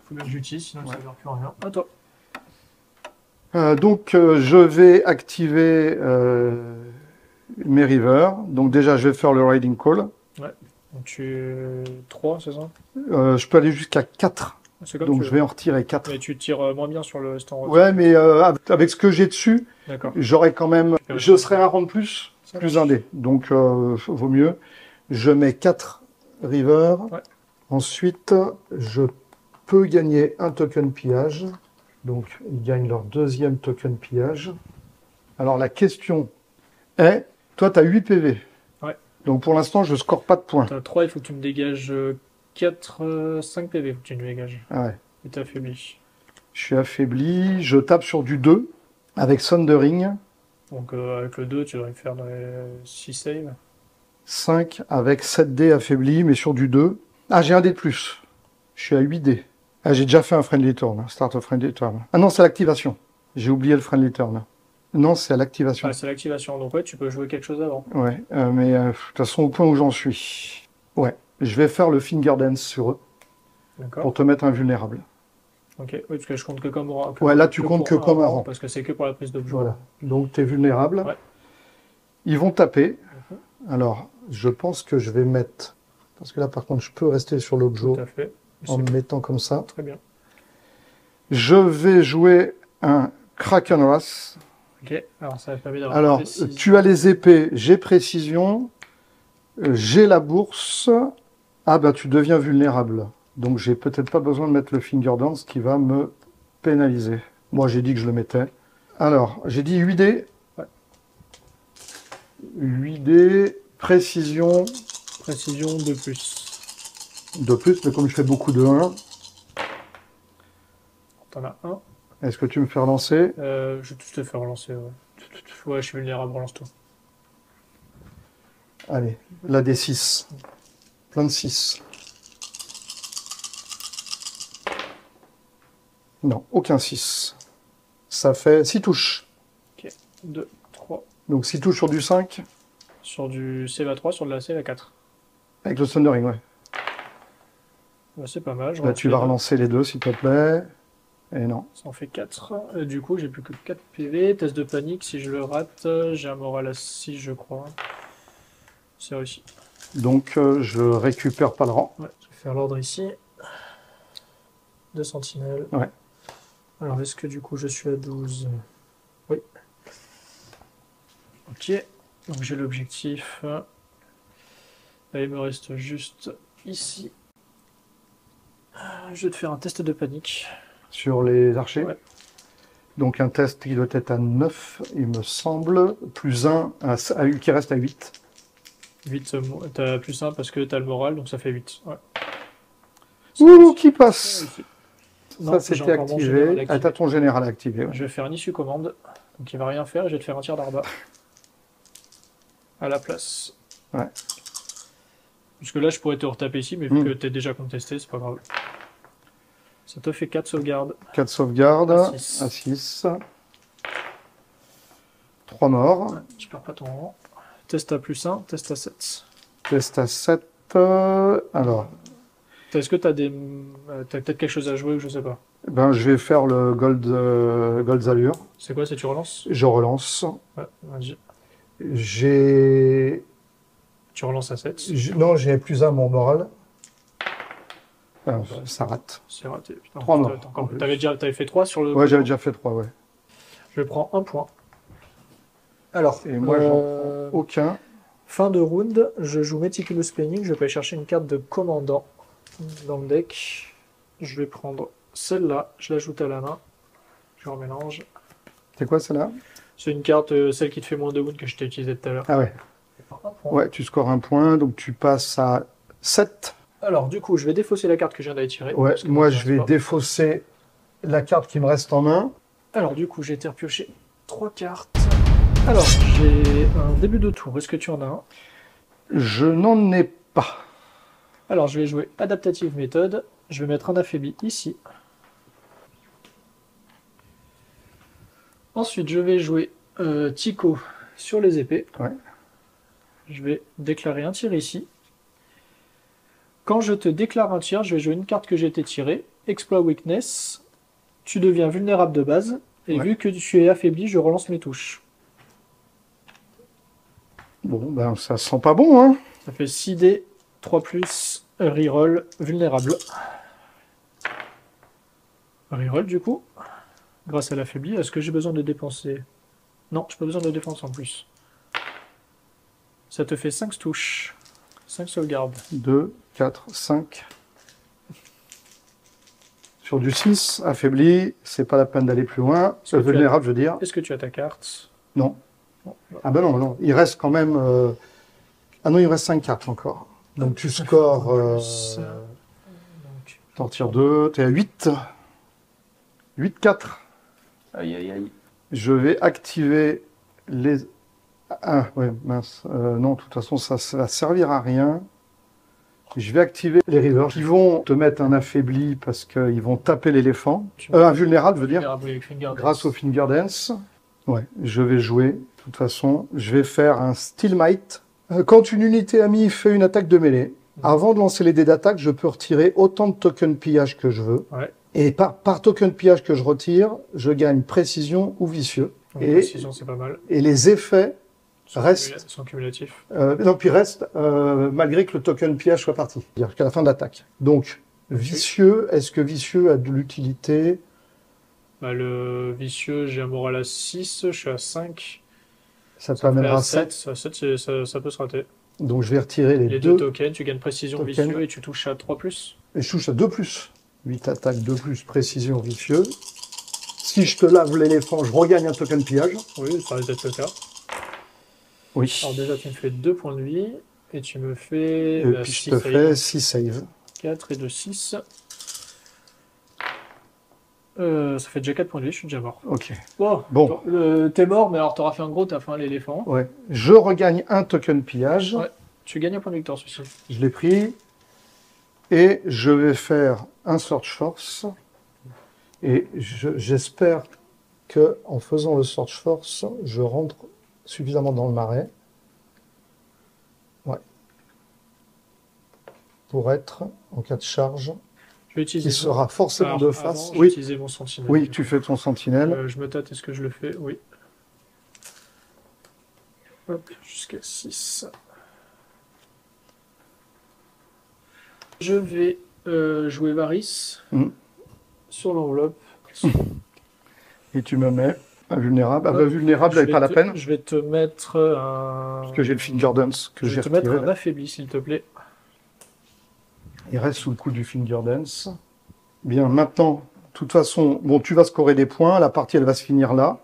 Faut bien que j'utilise, sinon ça ne sert plus à rien. À toi. Donc, je vais activer mes rivers. Donc déjà, je vais faire le riding call. Donc, tu 3, c'est ça? Je peux aller jusqu'à 4. C'est comme Donc tu je veux. vais en retirer 4. Mais tu tires moins bien sur le stand. Ouais, mais avec ce que j'ai dessus, D'accord. j'aurais quand même... Je serais un rang de plus, plus un dé. Donc, vaut mieux. Je mets 4 rivers. Ouais. Ensuite, je peux gagner un token pillage. Donc, ils gagnent leur deuxième token pillage. Alors, la question est, toi, tu as 8 PV. Ouais. Donc, pour l'instant, je ne score pas de points. T'as 3, il faut que tu me dégages 5 PV, faut que tu me dégages. Ah ouais. Et t'es affaibli. Je suis affaibli. Je tape sur du 2 avec Sundering. Donc avec le 2, tu devrais me faire 6 saves. 5 avec 7 dés affaiblis, mais sur du 2. Ah, j'ai un dé de plus. Je suis à 8 dés. Ah, j'ai déjà fait un friendly turn. Start of friendly turn. Ah non, c'est l'activation. J'ai oublié le friendly turn. Non, c'est à l'activation. Ah, c'est l'activation. Donc ouais, tu peux jouer quelque chose avant. Ouais, mais de toute façon, au point où j'en suis. Ouais, je vais faire le finger dance sur eux D'accord. pour te mettre invulnérable. Ok, oui, parce que je compte que comme rang. Ouais, là, tu comptes que pour comme un rang. Parce que c'est que pour la prise d'objet. Voilà. Donc, tu es vulnérable. Ouais. Ils vont taper. Alors, je pense que je vais mettre... Parce que là, par contre, je peux rester sur l'objet Tout à fait. en me mettant comme ça. Très bien. Je vais jouer un Kraken Wrath. Ok, alors ça va permettre d'avoir Alors, précision. tu as les épées, j'ai précision, j'ai la bourse. Ah ben, tu deviens vulnérable. Donc, j'ai peut-être pas besoin de mettre le finger dance qui va me pénaliser. Moi, j'ai dit que je le mettais. Alors, j'ai dit 8 dés. Ouais. 8 dés, précision. Précision de plus. De plus, mais comme je fais beaucoup de 1, T'en as un. est-ce que tu me fais relancer? Je vais tout te faire relancer. Ouais. Ouais, je suis vulnérable, relance-toi. Allez, la D6. Plein de 6. Non, aucun 6. Ça fait 6 touches. Ok, 2, 3. Donc 6 touches sur du 5. Sur du save à 3, sur de la save à 4. Avec le Thundering, ouais. Bah, c'est pas mal. Je Là, relance tu les vas deux. relancer les deux, s'il te plaît. Et non. Ça en fait 4. Du coup, j'ai plus que 4 PV. Test de panique, si je le rate, j'ai un moral à 6, je crois. C'est réussi. Donc, je récupère pas le rang. Ouais, je vais faire l'ordre ici. 2 sentinelles. Ouais. Alors, est-ce que du coup, je suis à 12? Oui. Ok. Donc, j'ai l'objectif. Là, il me reste juste ici. Je vais te faire un test de panique. Sur les archers. Ouais. Donc un test qui doit être à 9, il me semble, plus 1 qui reste à 8. 8, t'as plus 1 parce que t'as le moral, donc ça fait 8. Ouais. Ouh, qui passe? Non, Ça c'était activé. Ah, t'as ton général activé. Ouais. Je vais faire une issue commande, donc il va rien faire, et je vais te faire un tir d'arbat. À la place. Ouais. Parce que là, je pourrais te retaper ici, mais vu que t'es déjà contesté, c'est pas grave. Ça te fait 4 sauvegardes. 4 sauvegardes, À 6. à 6. 3 morts. Ouais, tu perds pas ton rang. Test à plus 1, test à 7. Test à 7. Alors. Est-ce que t'as peut-être quelque chose à jouer ou je sais pas? Ben, je vais faire le Gold Allure. C'est quoi, c'est tu relances? Je relance. Ouais, vas-y. J'ai... Tu relances à 7. Non, j'ai plus 1 mon moral. Ça rate. C'est raté. Putain, 3 morts. T'avais fait 3 sur le... Ouais, j'avais déjà fait 3, ouais. Je prends 1 point. Alors, et moi, j'en prends aucun. Fin de round, je joue Meticulous Planning. Je peux aller chercher une carte de commandant dans le deck. Je vais prendre celle-là. Je l'ajoute à la main. Je remélange. C'est quoi celle-là? C'est une carte, celle qui te fait moins de wound que je t'ai utilisée tout à l'heure. Ah ouais. Ouais, tu scores 1 point, donc tu passes à 7. Alors, du coup, je vais défausser la carte que je viens d'aller tirer. Ouais, moi je vais défausser la carte qui me reste en main. Alors, du coup, j'ai été repiocher 3 cartes. Alors, j'ai un début de tour. Est-ce que tu en as un? Je n'en ai pas. Alors, je vais jouer Adaptative Méthode. Je vais mettre un affaibli ici. Ensuite, je vais jouer Tycho sur les épées. Ouais. Je vais déclarer un tir ici. Quand je te déclare un tir, je vais jouer une carte que j'ai été tirée. Exploit Weakness. Tu deviens vulnérable de base. Et vu que tu es affaibli, je relance mes touches. Bon, ben ça sent pas bon, hein. Ça fait 6D, 3+, reroll, vulnérable. Reroll du coup. Grâce à l'affaibli, est-ce que j'ai besoin de dépenser? Non, je n'ai pas besoin de dépense en plus. Ça te fait 5 touches. 5 sauvegardes. 2, 4, 5. Sur du 6, affaibli, c'est pas la peine d'aller plus loin. Vulnérable, je veux dire. Est-ce que tu as ta carte? Non. Ah ben non, non. Il reste quand même... Ah non, il reste 5 cartes encore. Donc tu scores... T'en tires 2, t'es à 8. 8, 4. Aïe, aïe, aïe. Je vais activer les... Ah, ouais, mince. Non, de toute façon, ça va servir à rien. Je vais activer les rivers qui vont te mettre un affaibli parce qu'ils vont taper l'éléphant. Un vulnérable, je veux dire. Grâce au Finger Dance. Ouais, je vais jouer. De toute façon, je vais faire un Steelmite. Quand une unité amie fait une attaque de mêlée, avant de lancer les dés d'attaque, je peux retirer autant de tokens pillage que je veux. Ouais. Et par token pillage que je retire, je gagne précision ou vicieux. Donc, précision, c'est pas mal. Et les effets restent... sont cumulatifs. Non, puis restent malgré que le token pillage soit parti. C'est-à-dire jusqu'à la fin de l'attaque. Donc, vicieux, est-ce que vicieux a de l'utilité? Bah, le vicieux, j'ai un moral à 6, je suis à 5. Ça t'amènera à 7. 7. À 7, ça peut se rater. Donc, je vais retirer les deux deux tokens, tu gagnes précision vicieux et tu touches à 3+. Et je touche à 2+. 8 attaques, 2+, précision vicieux. Si je te lave l'éléphant, je regagne un token pillage. Oui, ça risque d'être le cas. Oui. Alors déjà, tu me fais 2 points de vie. Et tu me fais... Et puis je te fais 6 saves. 4 et 2, 6. Ça fait déjà 4 points de vie, je suis déjà mort. Ok. Bon. T'es mort, mais alors t'auras fait un gros, t'as fait un l'éléphant. Ouais. Je regagne un token pillage. Ouais. Tu gagnes un point de victoire, celui-ci. Je l'ai pris. Et je vais faire un Search Force. Et j'espère que en faisant le Search Force, je rentre suffisamment dans le marais. Ouais. Pour être, en cas de charge, je vais utiliser qui sera forcément de face. Oui, utiliser mon sentinelle. Oui, tu fais ton sentinelle. Je me tâte, est-ce que je le fais? Oui. Hop, jusqu'à 6. Je vais jouer Varys sur l'enveloppe. Et tu me mets un vulnérable. Ah bah vulnérable, elle n'est pas la peine. Je vais te mettre un... Parce que j'ai le Finger Dance que j'ai retiré. Je vais te mettre un affaibli, s'il te plaît. Il reste sous le coup du Finger Dance. Bien, maintenant, de toute façon, bon, tu vas scorer des points. La partie, elle va se finir là,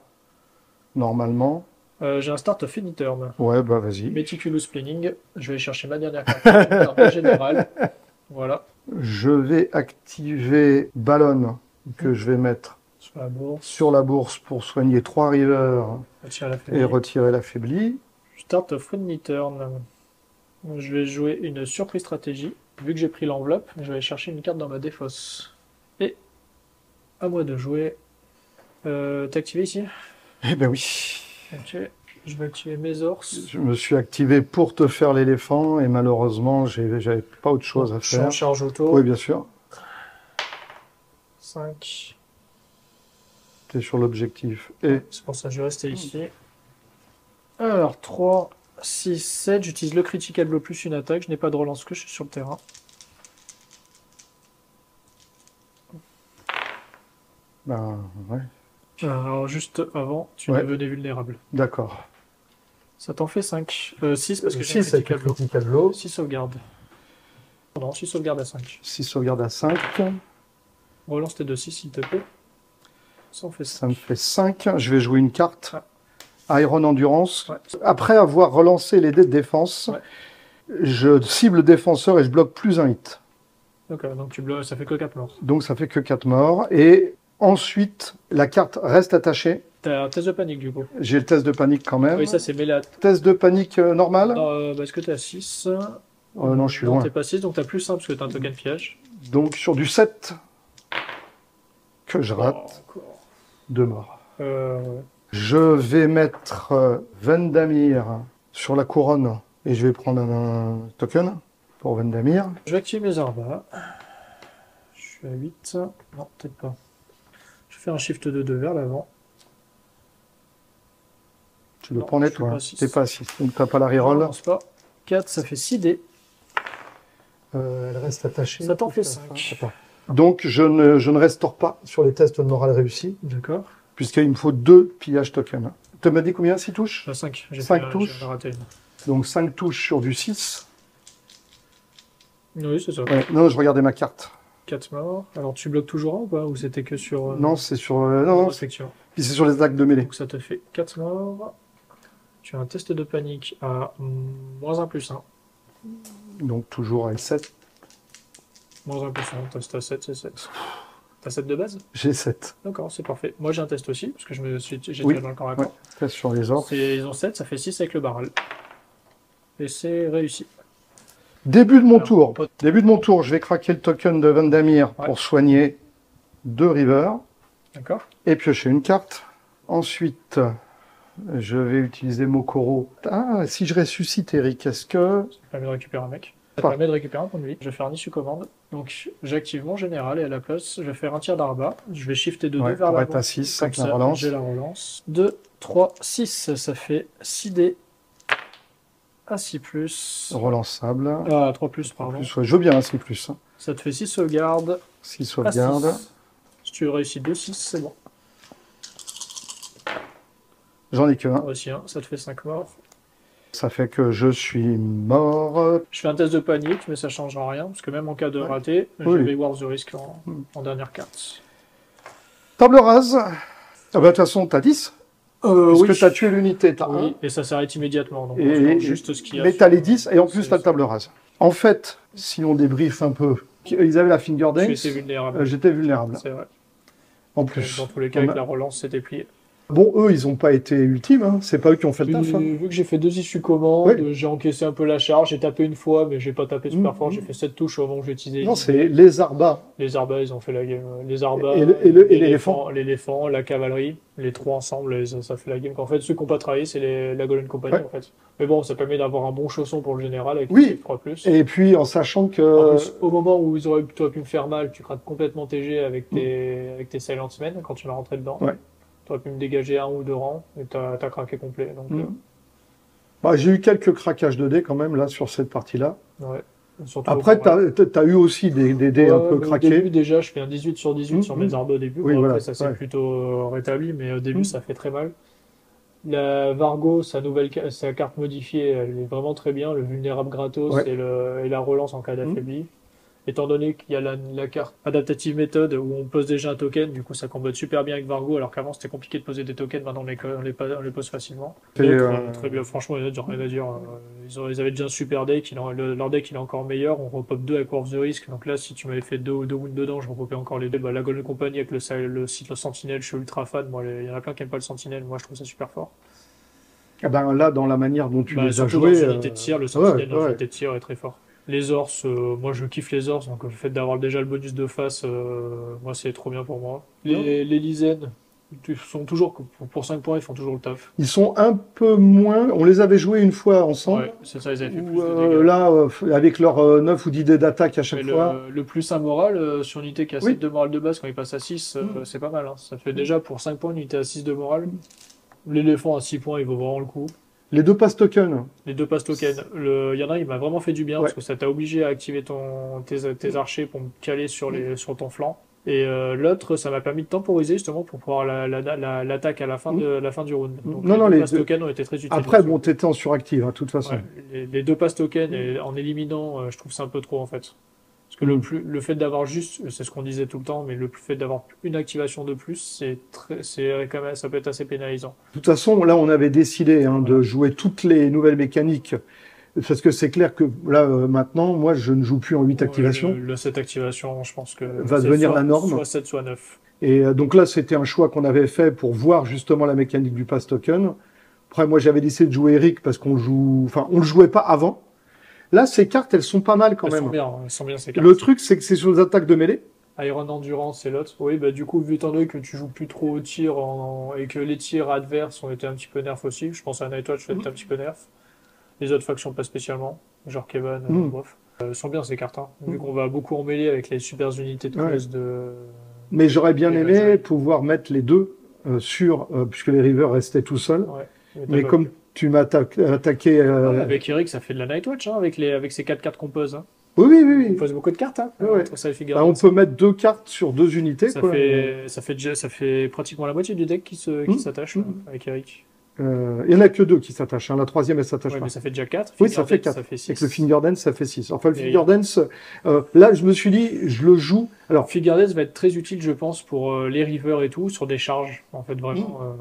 normalement. J'ai un start of any turn. Ouais, bah vas-y. Meticulous planning. Je vais chercher ma dernière carte en général. Voilà. Je vais activer Ballon, que je vais mettre Sur la bourse. sur la bourse pour soigner 3 rivers Retire la et famille. retirer l'affaibli. Start of friendly turn. Je vais jouer une surprise stratégie. Vu que j'ai pris l'enveloppe, je vais aller chercher une carte dans ma défausse. Et à moi de jouer. T'es activé ici? Eh ben oui. Ok. Je vais activer mes orses. Je me suis activé pour te faire l'éléphant et malheureusement, j'avais pas autre chose à Je suis en faire. charge auto. Oui, bien sûr. 5. Tu es sur l'objectif. Et C'est pour ça que je vais rester ici. Alors, 3, 6, 7. J'utilise le critical blow plus une attaque. Je n'ai pas de relance que je suis sur le terrain. ben ouais, Alors, juste avant, tu Ouais. devenais vulnérable. d'accord. Ça t'en fait 5. 6 parce que j'ai un 6 avec le critical blow. critical blow. 6 sauvegardes. Pardon, 6 sauvegardes à 5. 6 sauvegardes à 5. Relance tes 2 6 s'il te plaît. Ça en fait 5. Ça me fait 5. Je vais jouer une carte. Iron Endurance. Ouais. Après avoir relancé les dés de défense, Ouais. je cible le défenseur et je bloque plus un hit. Donc tu bloques, ça fait que 4 morts. Donc ça fait que 4 morts. Et ensuite, la carte reste attachée. T'as un test de panique du coup. J'ai le test de panique quand même. Oui, ça c'est mêlé à... Test de panique normal. Est-ce que t'es à 6? Non, je suis Non, loin. t'es pas 6, donc t'as plus 1 parce que t'as un token piège. Donc sur du 7, que je rate, Oh, encore. 2 morts. Ouais. Je vais mettre Vendamir sur la couronne et je vais prendre un token pour Vendamir. Je vais activer mes arbas. Je suis à 8. Non, peut-être pas. Je fais un shift de 2 vers l'avant. Tu le Non, prends net, je suis toi. pas à 6. T'es pas à 6. Donc t'as pas la Je reroll. relance pas. 4, ça fait 6 dés. Elle reste attachée. Ça t'en fait 5. Attends. Donc je ne restaure pas sur les tests de morale réussis, D'accord. puisqu'il me faut 2 pillages tokens. Tu m'as dit combien? 6 touches? 5. J'ai 5 fait- touches. j'ai raté une. Donc 5 touches sur du 6. Oui, c'est ça. Ouais, non, je regardais ma carte. 4 morts. Alors tu bloques toujours un ou pas? Ou c'était que sur... Non, c'est sur, non, effectivement. puis c'est sur les attaques de mêlée. Donc ça te fait 4 morts. Tu as un test de panique à -1 plus 1. Donc toujours avec 7. -1 plus 1. Test à 7, c'est 7. T'as 7 de base? J'ai 7. D'accord, c'est parfait. Moi j'ai un test aussi, parce que j'ai Oui. tiré dans le corps à corps. Test sur les orques. Ils ont 7, ça fait 6 avec le barrel. Et c'est réussi. Début de mon Alors, tour. pote. Début de mon tour, je vais craquer le token de Vandamir Ouais. pour soigner 2 rivers D'accord. et piocher une carte. Ensuite, je vais utiliser Mokoro. Ah, si je ressuscite Eric, est-ce que... Ça permet de récupérer un mec. Ça Pas. permet de récupérer un point de vie. Je vais faire un issue commande. Donc j'active mon général et à la place, je vais faire un tir d'arba. Je vais shifter de 2 Ouais, vers pour l'avant. être à 6 Comme avec la ça, relance. j'ai la relance. 2, 3, 6. Ça fait 6 dés. À 6 plus. Relançable. Ah, 3 plus, En pardon. plus, ouais, je veux bien, c'est plus. Hein. Ça te fait 6 sauvegardes. 6 À sauvegardes. 6. Si tu réussis 2, 6, c'est bon. J'en ai que 1. Aussi, hein, ça te fait 5 morts. Ça fait que je suis mort. Je fais un test de panique, mais ça changera rien, parce que même en cas de Ouais. raté, je Oui. vais voir the risk Mm. en dernière carte. Table rase. Ah bah, de toute façon, t'as 10. Parce oui. que t'as tué l'unité, t'as 1. Oui, et ça s'arrête immédiatement. Donc Et- on se demande et- juste ce qu'il y a. Mais sur- t'as les 10 et en plus c'est- t'as le table rase. En fait, si on débriefe un peu, ils avaient la finger Tu dance, étais vulnérable. j'étais vulnérable. C'est vrai. En plus. Dans tous les cas, On avec a- la relance, c'était plié. Bon, eux, ils ont pas été ultimes, hein. C'est pas eux qui ont fait le taf. Hein. Vu que j'ai fait 2 issues commandes, Oui. j'ai encaissé un peu la charge, j'ai tapé une fois, mais j'ai pas tapé super Mm, fort, mm. j'ai fait 7 touches au moment où j'ai utilisé. Non, c'est les arbas. Les arbas, ils ont fait la game. Les arbas, Et l'éléphant. l'éléphant, la cavalerie, les trois ensemble, ça fait la game. En fait, ceux qui n'ont pas travaillé, c'est la Golden Company, Ouais. en fait. Mais bon, ça permet d'avoir un bon chausson pour le général avec Oui. 3+. Et puis, en sachant En que... plus, au moment où tu aurais pu me faire mal, tu craques complètement TG avec tes Silent Men quand tu vas rentrer dedans. Ouais. Tu aurais pu me dégager 1 ou 2 rangs et t'as craqué complet. Donc, Mm. Bah, j'ai eu quelques craquages de dés quand même, là, sur cette partie-là. ouais. Surtout Après, ouais. t'as eu aussi des dés un Ouais, peu mais au craqués. début, déjà, je fais un 18 sur 18 sur mes arbres au début. Oui, Bon, voilà, après, ça s'est ouais. plutôt rétabli, mais au début, Mm. ça fait très mal. La Vargo, sa carte modifiée, elle est vraiment très bien. Le vulnérable gratos Ouais. et la relance en cas d'affaibli. étant donné qu'il y a la carte Adaptative Method où on pose déjà un token, du coup ça combote super bien avec Vargo, alors qu'avant c'était compliqué de poser des tokens, maintenant on les pose facilement. Très bien, franchement, il n'y a rien à dire. Ils avaient déjà un super deck, leur deck il est encore meilleur, on repop 2 avec War of the Risk, donc là si tu m'avais fait 2 wounds dedans, je repopais encore les deux. Bah, la Golden Company avec le cycle Sentinelle, je suis ultra fan, moi il y en a plein qui n'aiment pas le Sentinelle, moi je trouve ça super fort. Ah ben là, dans la manière dont tu les as joués... Dans unité de tir, le Sentinelle dans unité de tir est très fort. Les Ors, moi je kiffe les Ors, donc le fait d'avoir déjà le bonus de face, moi c'est trop bien pour moi. Les Lysen, ils sont toujours, pour 5 points, ils font toujours le taf. Ils sont un peu moins... On les avait joués une fois ensemble. Ouais, c'est ça, ils avaient fait plus de dégâts. Là, avec leurs 9 ou 10 dés d'attaque à chaque fois... Le plus un moral, sur une unité qui a 7 de morale de base, quand il passe à 6, c'est pas mal. Hein. Ça fait déjà pour 5 points une unité à 6 de morale. L'éléphant à 6 points, il vaut vraiment le coup. Les 2 pass tokens. Les 2 pass tokens. Il y en a, il m'a vraiment fait du bien parce que ça t'a obligé à activer tes archers pour me caler sur ton flanc. Et l'autre, ça m'a permis de temporiser justement pour pouvoir l'attaque à la fin du round. Donc les 2 pass tokens ont été très utiles. Après, bon, t'étais en suractive, hein, de toute façon. Ouais, les 2 pass tokens, en éliminant, je trouve ça un peu trop en fait. Parce que le fait d'avoir juste, c'est ce qu'on disait tout le temps, mais le fait d'avoir une activation de plus, quand même, ça peut être assez pénalisant. De toute façon, là, on avait décidé de jouer toutes les nouvelles mécaniques. Parce que c'est clair que là, maintenant, moi, je ne joue plus en 8 activations. Le 7 activations, je pense que va devenir la norme. Soit 7, soit 9. Et donc là, c'était un choix qu'on avait fait pour voir justement la mécanique du pass token. Après, moi, j'avais décidé de jouer Eric parce qu'on le jouait pas avant. Là, ces cartes, elles sont pas mal quand même. Elles sont bien ces cartes. Le truc, c'est que c'est sur les attaques de mêlée. Iron Endurance, c'est l'autre. Oui, bah du coup, vu étant donné que tu joues plus trop au tir et que les tirs adverses ont été un petit peu nerfs aussi, je pense à Nightwatch, fait un petit peu nerf. Les autres factions, pas spécialement, genre Kevin, bref. Sont bien ces cartes, hein, vu qu'on va beaucoup en mêler avec les super unités de classe de... Mais j'aurais bien aimé pouvoir mettre les deux puisque les Rivers restaient tout seuls. Ouais, mais comme tu m'as attaqué... Avec Eric, ça fait de la Nightwatch, hein, avec ces 4 cartes qu'on pose. Hein. Oui. On pose beaucoup de cartes. Hein, ça on peut mettre 2 cartes sur 2 unités. Ça fait pratiquement la moitié du deck qui s'attache avec Eric. Il n'y en a que 2 qui s'attachent. Hein. La troisième, elle s'attache pas. Mais ça fait déjà 4. Oui, ça fait 4. Ça fait 6. Avec le Finger Dance, ça fait 6. Enfin, le Finger Dance, là, je me suis dit, je le joue. Alors, Finger Dance va être très utile, je pense, pour les Rivers et tout, sur des charges. En fait, vraiment.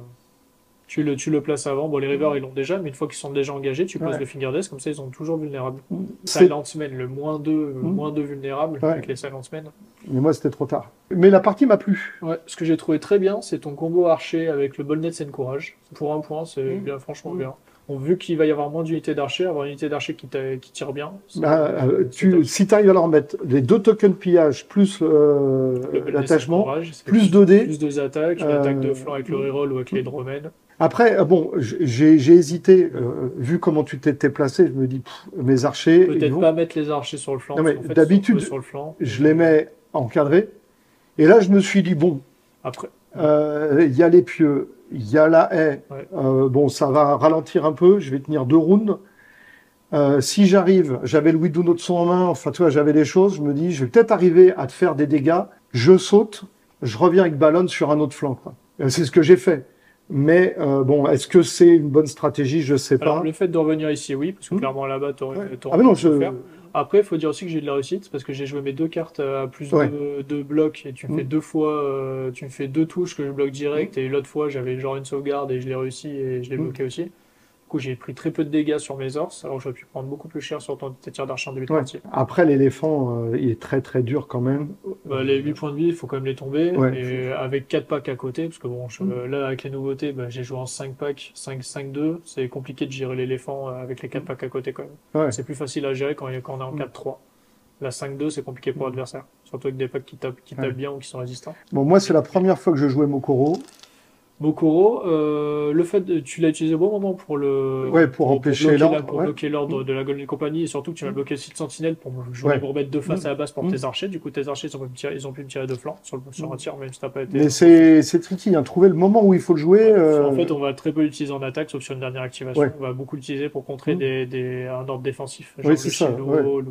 Tu le places avant. Bon, les Rivers, ils l'ont déjà, mais une fois qu'ils sont déjà engagés, tu poses le Finger Death, comme ça, ils sont toujours vulnérables. Silencemen, le moins 2 vulnérable avec les Silencemen. Mais moi, c'était trop tard. Mais la partie m'a plu. Ouais, ce que j'ai trouvé très bien, c'est ton combo archer avec le Boldness and Courage. Pour un point, c'est bien, franchement bien. Bon, vu qu'il va y avoir moins d'unités d'archer, avoir une unité d'archer qui tire bien. Si tu arrives à leur mettre les 2 tokens pillage plus l'attachement, plus 2 dés. Plus 2 attaques, une attaque de flanc avec le reroll ou avec les dromènes. Après, bon, j'ai hésité, vu comment tu t'étais placé, je me dis, mes archers... Peut-être pas mettre les archers sur le flanc. Non, mais d'habitude, je les mets encadrés. Et là, je me suis dit, bon, après, y a les pieux, il y a la haie. Bon, ça va ralentir un peu, je vais tenir 2 rounds. Si j'arrive, j'avais le Widow de son en main, enfin, tu vois, j'avais des choses, je me dis, je vais peut-être arriver à te faire des dégâts. Je saute, je reviens avec Ballon sur un autre flanc. C'est ce que j'ai fait. Mais bon, est-ce que c'est une bonne stratégie? Je sais pas. Alors, le fait de revenir ici, oui, parce que clairement là-bas, t'aurais faire. Après, il faut dire aussi que j'ai de la réussite, parce que j'ai joué mes 2 cartes à plus de blocs, et tu me fais 2 fois, tu me fais 2 touches que je bloque direct, et l'autre fois, j'avais genre une sauvegarde, et je l'ai réussi, et je l'ai bloqué aussi. Du coup, j'ai pris très peu de dégâts sur mes ors, alors j'aurais pu prendre beaucoup plus cher sur tes tirs d'archer en début de partie. Après, l'éléphant, il est très très dur quand même. Les 8 points de vie, il faut quand même les tomber, et avec 4 packs à côté, parce que bon, là, avec les nouveautés, j'ai joué en 5 packs, 5-2, c'est compliqué de gérer l'éléphant avec les 4 packs à côté quand même. C'est plus facile à gérer quand on est en 4-3. La 5-2, c'est compliqué pour l'adversaire, surtout avec des packs qui tapent bien ou qui sont résistants. Bon, moi, c'est la première fois que je jouais Mokoro. Mokoro, le fait tu l'as utilisé au bon moment pour empêcher l'ordre, pour bloquer l'ordre de la Golden Company, et surtout que tu m'as bloqué le site Sentinelle pour remettre de face à la base pour tes archers. Du coup, tes archers, ils ont pu me tirer de flanc sur un tir, même si t'as pas été. Mais c'est tricky, trouver le moment où il faut le jouer. En fait, on va très peu l'utiliser en attaque, sauf sur une dernière activation. On va beaucoup l'utiliser pour contrer un ordre défensif, genre le Shield Wall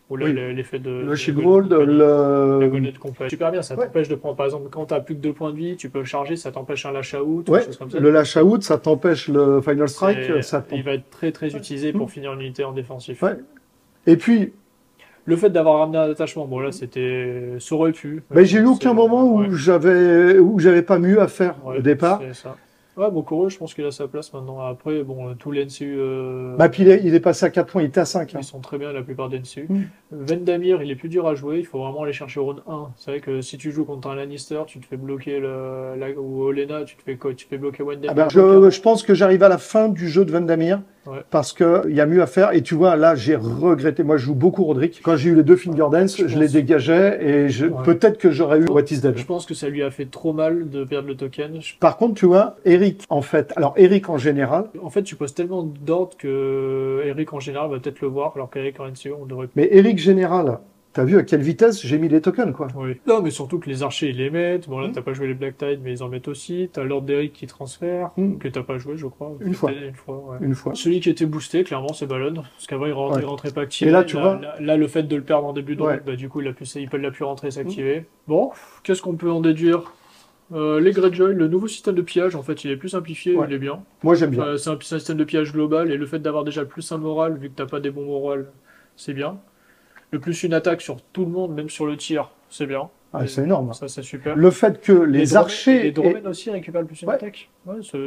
ou l'effet de... Le Shield Wall, la Golden Company. Super bien, ça t'empêche de prendre, par exemple, quand t'as plus que 2 points de vie, tu peux charger, ça t'empêche un lash out, quelque chose comme ça. Le lash out, ça t'empêche le Final Strike. Il va être très très utilisé pour finir une unité en défensif. Et puis, Le fait d'avoir ramené un attachement, bon là c'était, ça aurait pu. Mais j'ai eu aucun C'est- moment ouais, où j'avais pas mieux à faire ouais, au départ. c'est ça. Ouais, bon, Koro, je pense qu'il a sa place maintenant. Après, bon, tout l'NCU, Bah, puis il est passé à 4 points, il était à 5. Hein. ils sont très bien la plupart des NCU. Mm. Vendamir, il est plus dur à jouer, il faut vraiment aller chercher au round 1. C'est vrai que si tu joues contre un Lannister, tu te fais bloquer ou Olenna, tu te fais quoi? Tu te fais bloquer Vendamir. Ah ben, bloquer je pense que j'arrive à la fin du jeu de Vendamir Ouais. parce qu'il y a mieux à faire. Et tu vois, là, j'ai regretté. Moi, je joue beaucoup Roderick. Quand j'ai eu les 2 Finger Dance, je les pense. dégageais et Ouais. peut-être que j'aurais eu What is Dead. Je pense que ça lui a fait trop mal de perdre le token. Par contre, tu vois, Eric, en fait, alors Eric en général, En fait, tu poses tellement d'ordres que Eric en général va peut-être le voir, alors qu'Eric en NCO, on devrait. mais Eric général, t'as vu à quelle vitesse j'ai mis les tokens, quoi. Oui. Non, mais surtout que les archers, ils les mettent. Bon, là, t'as pas joué les Black Tide, mais ils en mettent aussi. T'as Lord Derrick qui transfère, que t'as pas joué, je crois. Une fois. Une fois, ouais. Une fois. Celui qui était boosté, clairement, c'est Ballon. Parce qu'avant, il rentrait pas activé. Et là, tu vois. Là, le fait de le perdre en début de round, bah, du coup, il peut l'a plus rentrer et s'activer. Bon, qu'est-ce qu'on peut en déduire? Les Greyjoy, le nouveau système de pillage, en fait, il est plus simplifié, il est bien. Moi, j'aime bien. C'est un système de pillage global, et le fait d'avoir déjà le plus un moral, vu que t'as pas des bons morales, c'est bien. Le plus une attaque sur tout le monde, même sur le tir, c'est bien. Ah, c'est énorme. Ça, c'est super. Le fait que les archers. Les Dromen aussi récupèrent le plus une attaque. Ouais, c'est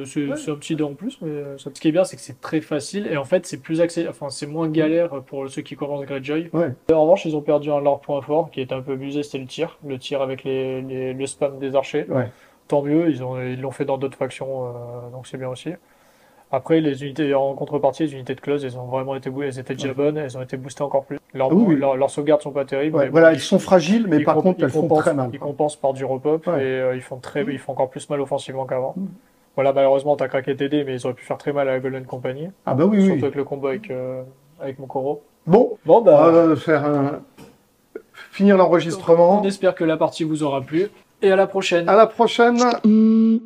un petit dé en plus, mais ce qui est bien, c'est que c'est très facile et en fait, c'est plus enfin, c'est moins galère pour ceux qui commencent Greyjoy. Ouais. En revanche, ils ont perdu un de leurs points forts qui était un peu abusé, c'était le tir. Le tir avec le spam des archers. Ouais. Tant mieux, ils l'ont fait dans d'autres factions, donc c'est bien aussi. Après, les unités en contrepartie, les unités de close, elles ont vraiment été boostées, elles étaient déjà bonnes, elles ont été boostées encore plus. Leurs sauvegardes sont pas terribles. Ouais, mais voilà, bon, ils sont fragiles, mais par contre, elles font très mal. Ils compensent par du repop et ils font encore plus mal offensivement qu'avant. Voilà, malheureusement, t'as craqué tes dés, mais ils auraient pu faire très mal à la Golden Company. Ah bah oui, surtout avec le combo avec Mokoro. Bon, bah, on va finir l'enregistrement. On espère que la partie vous aura plu. Et à la prochaine. À la prochaine.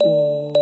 Oh.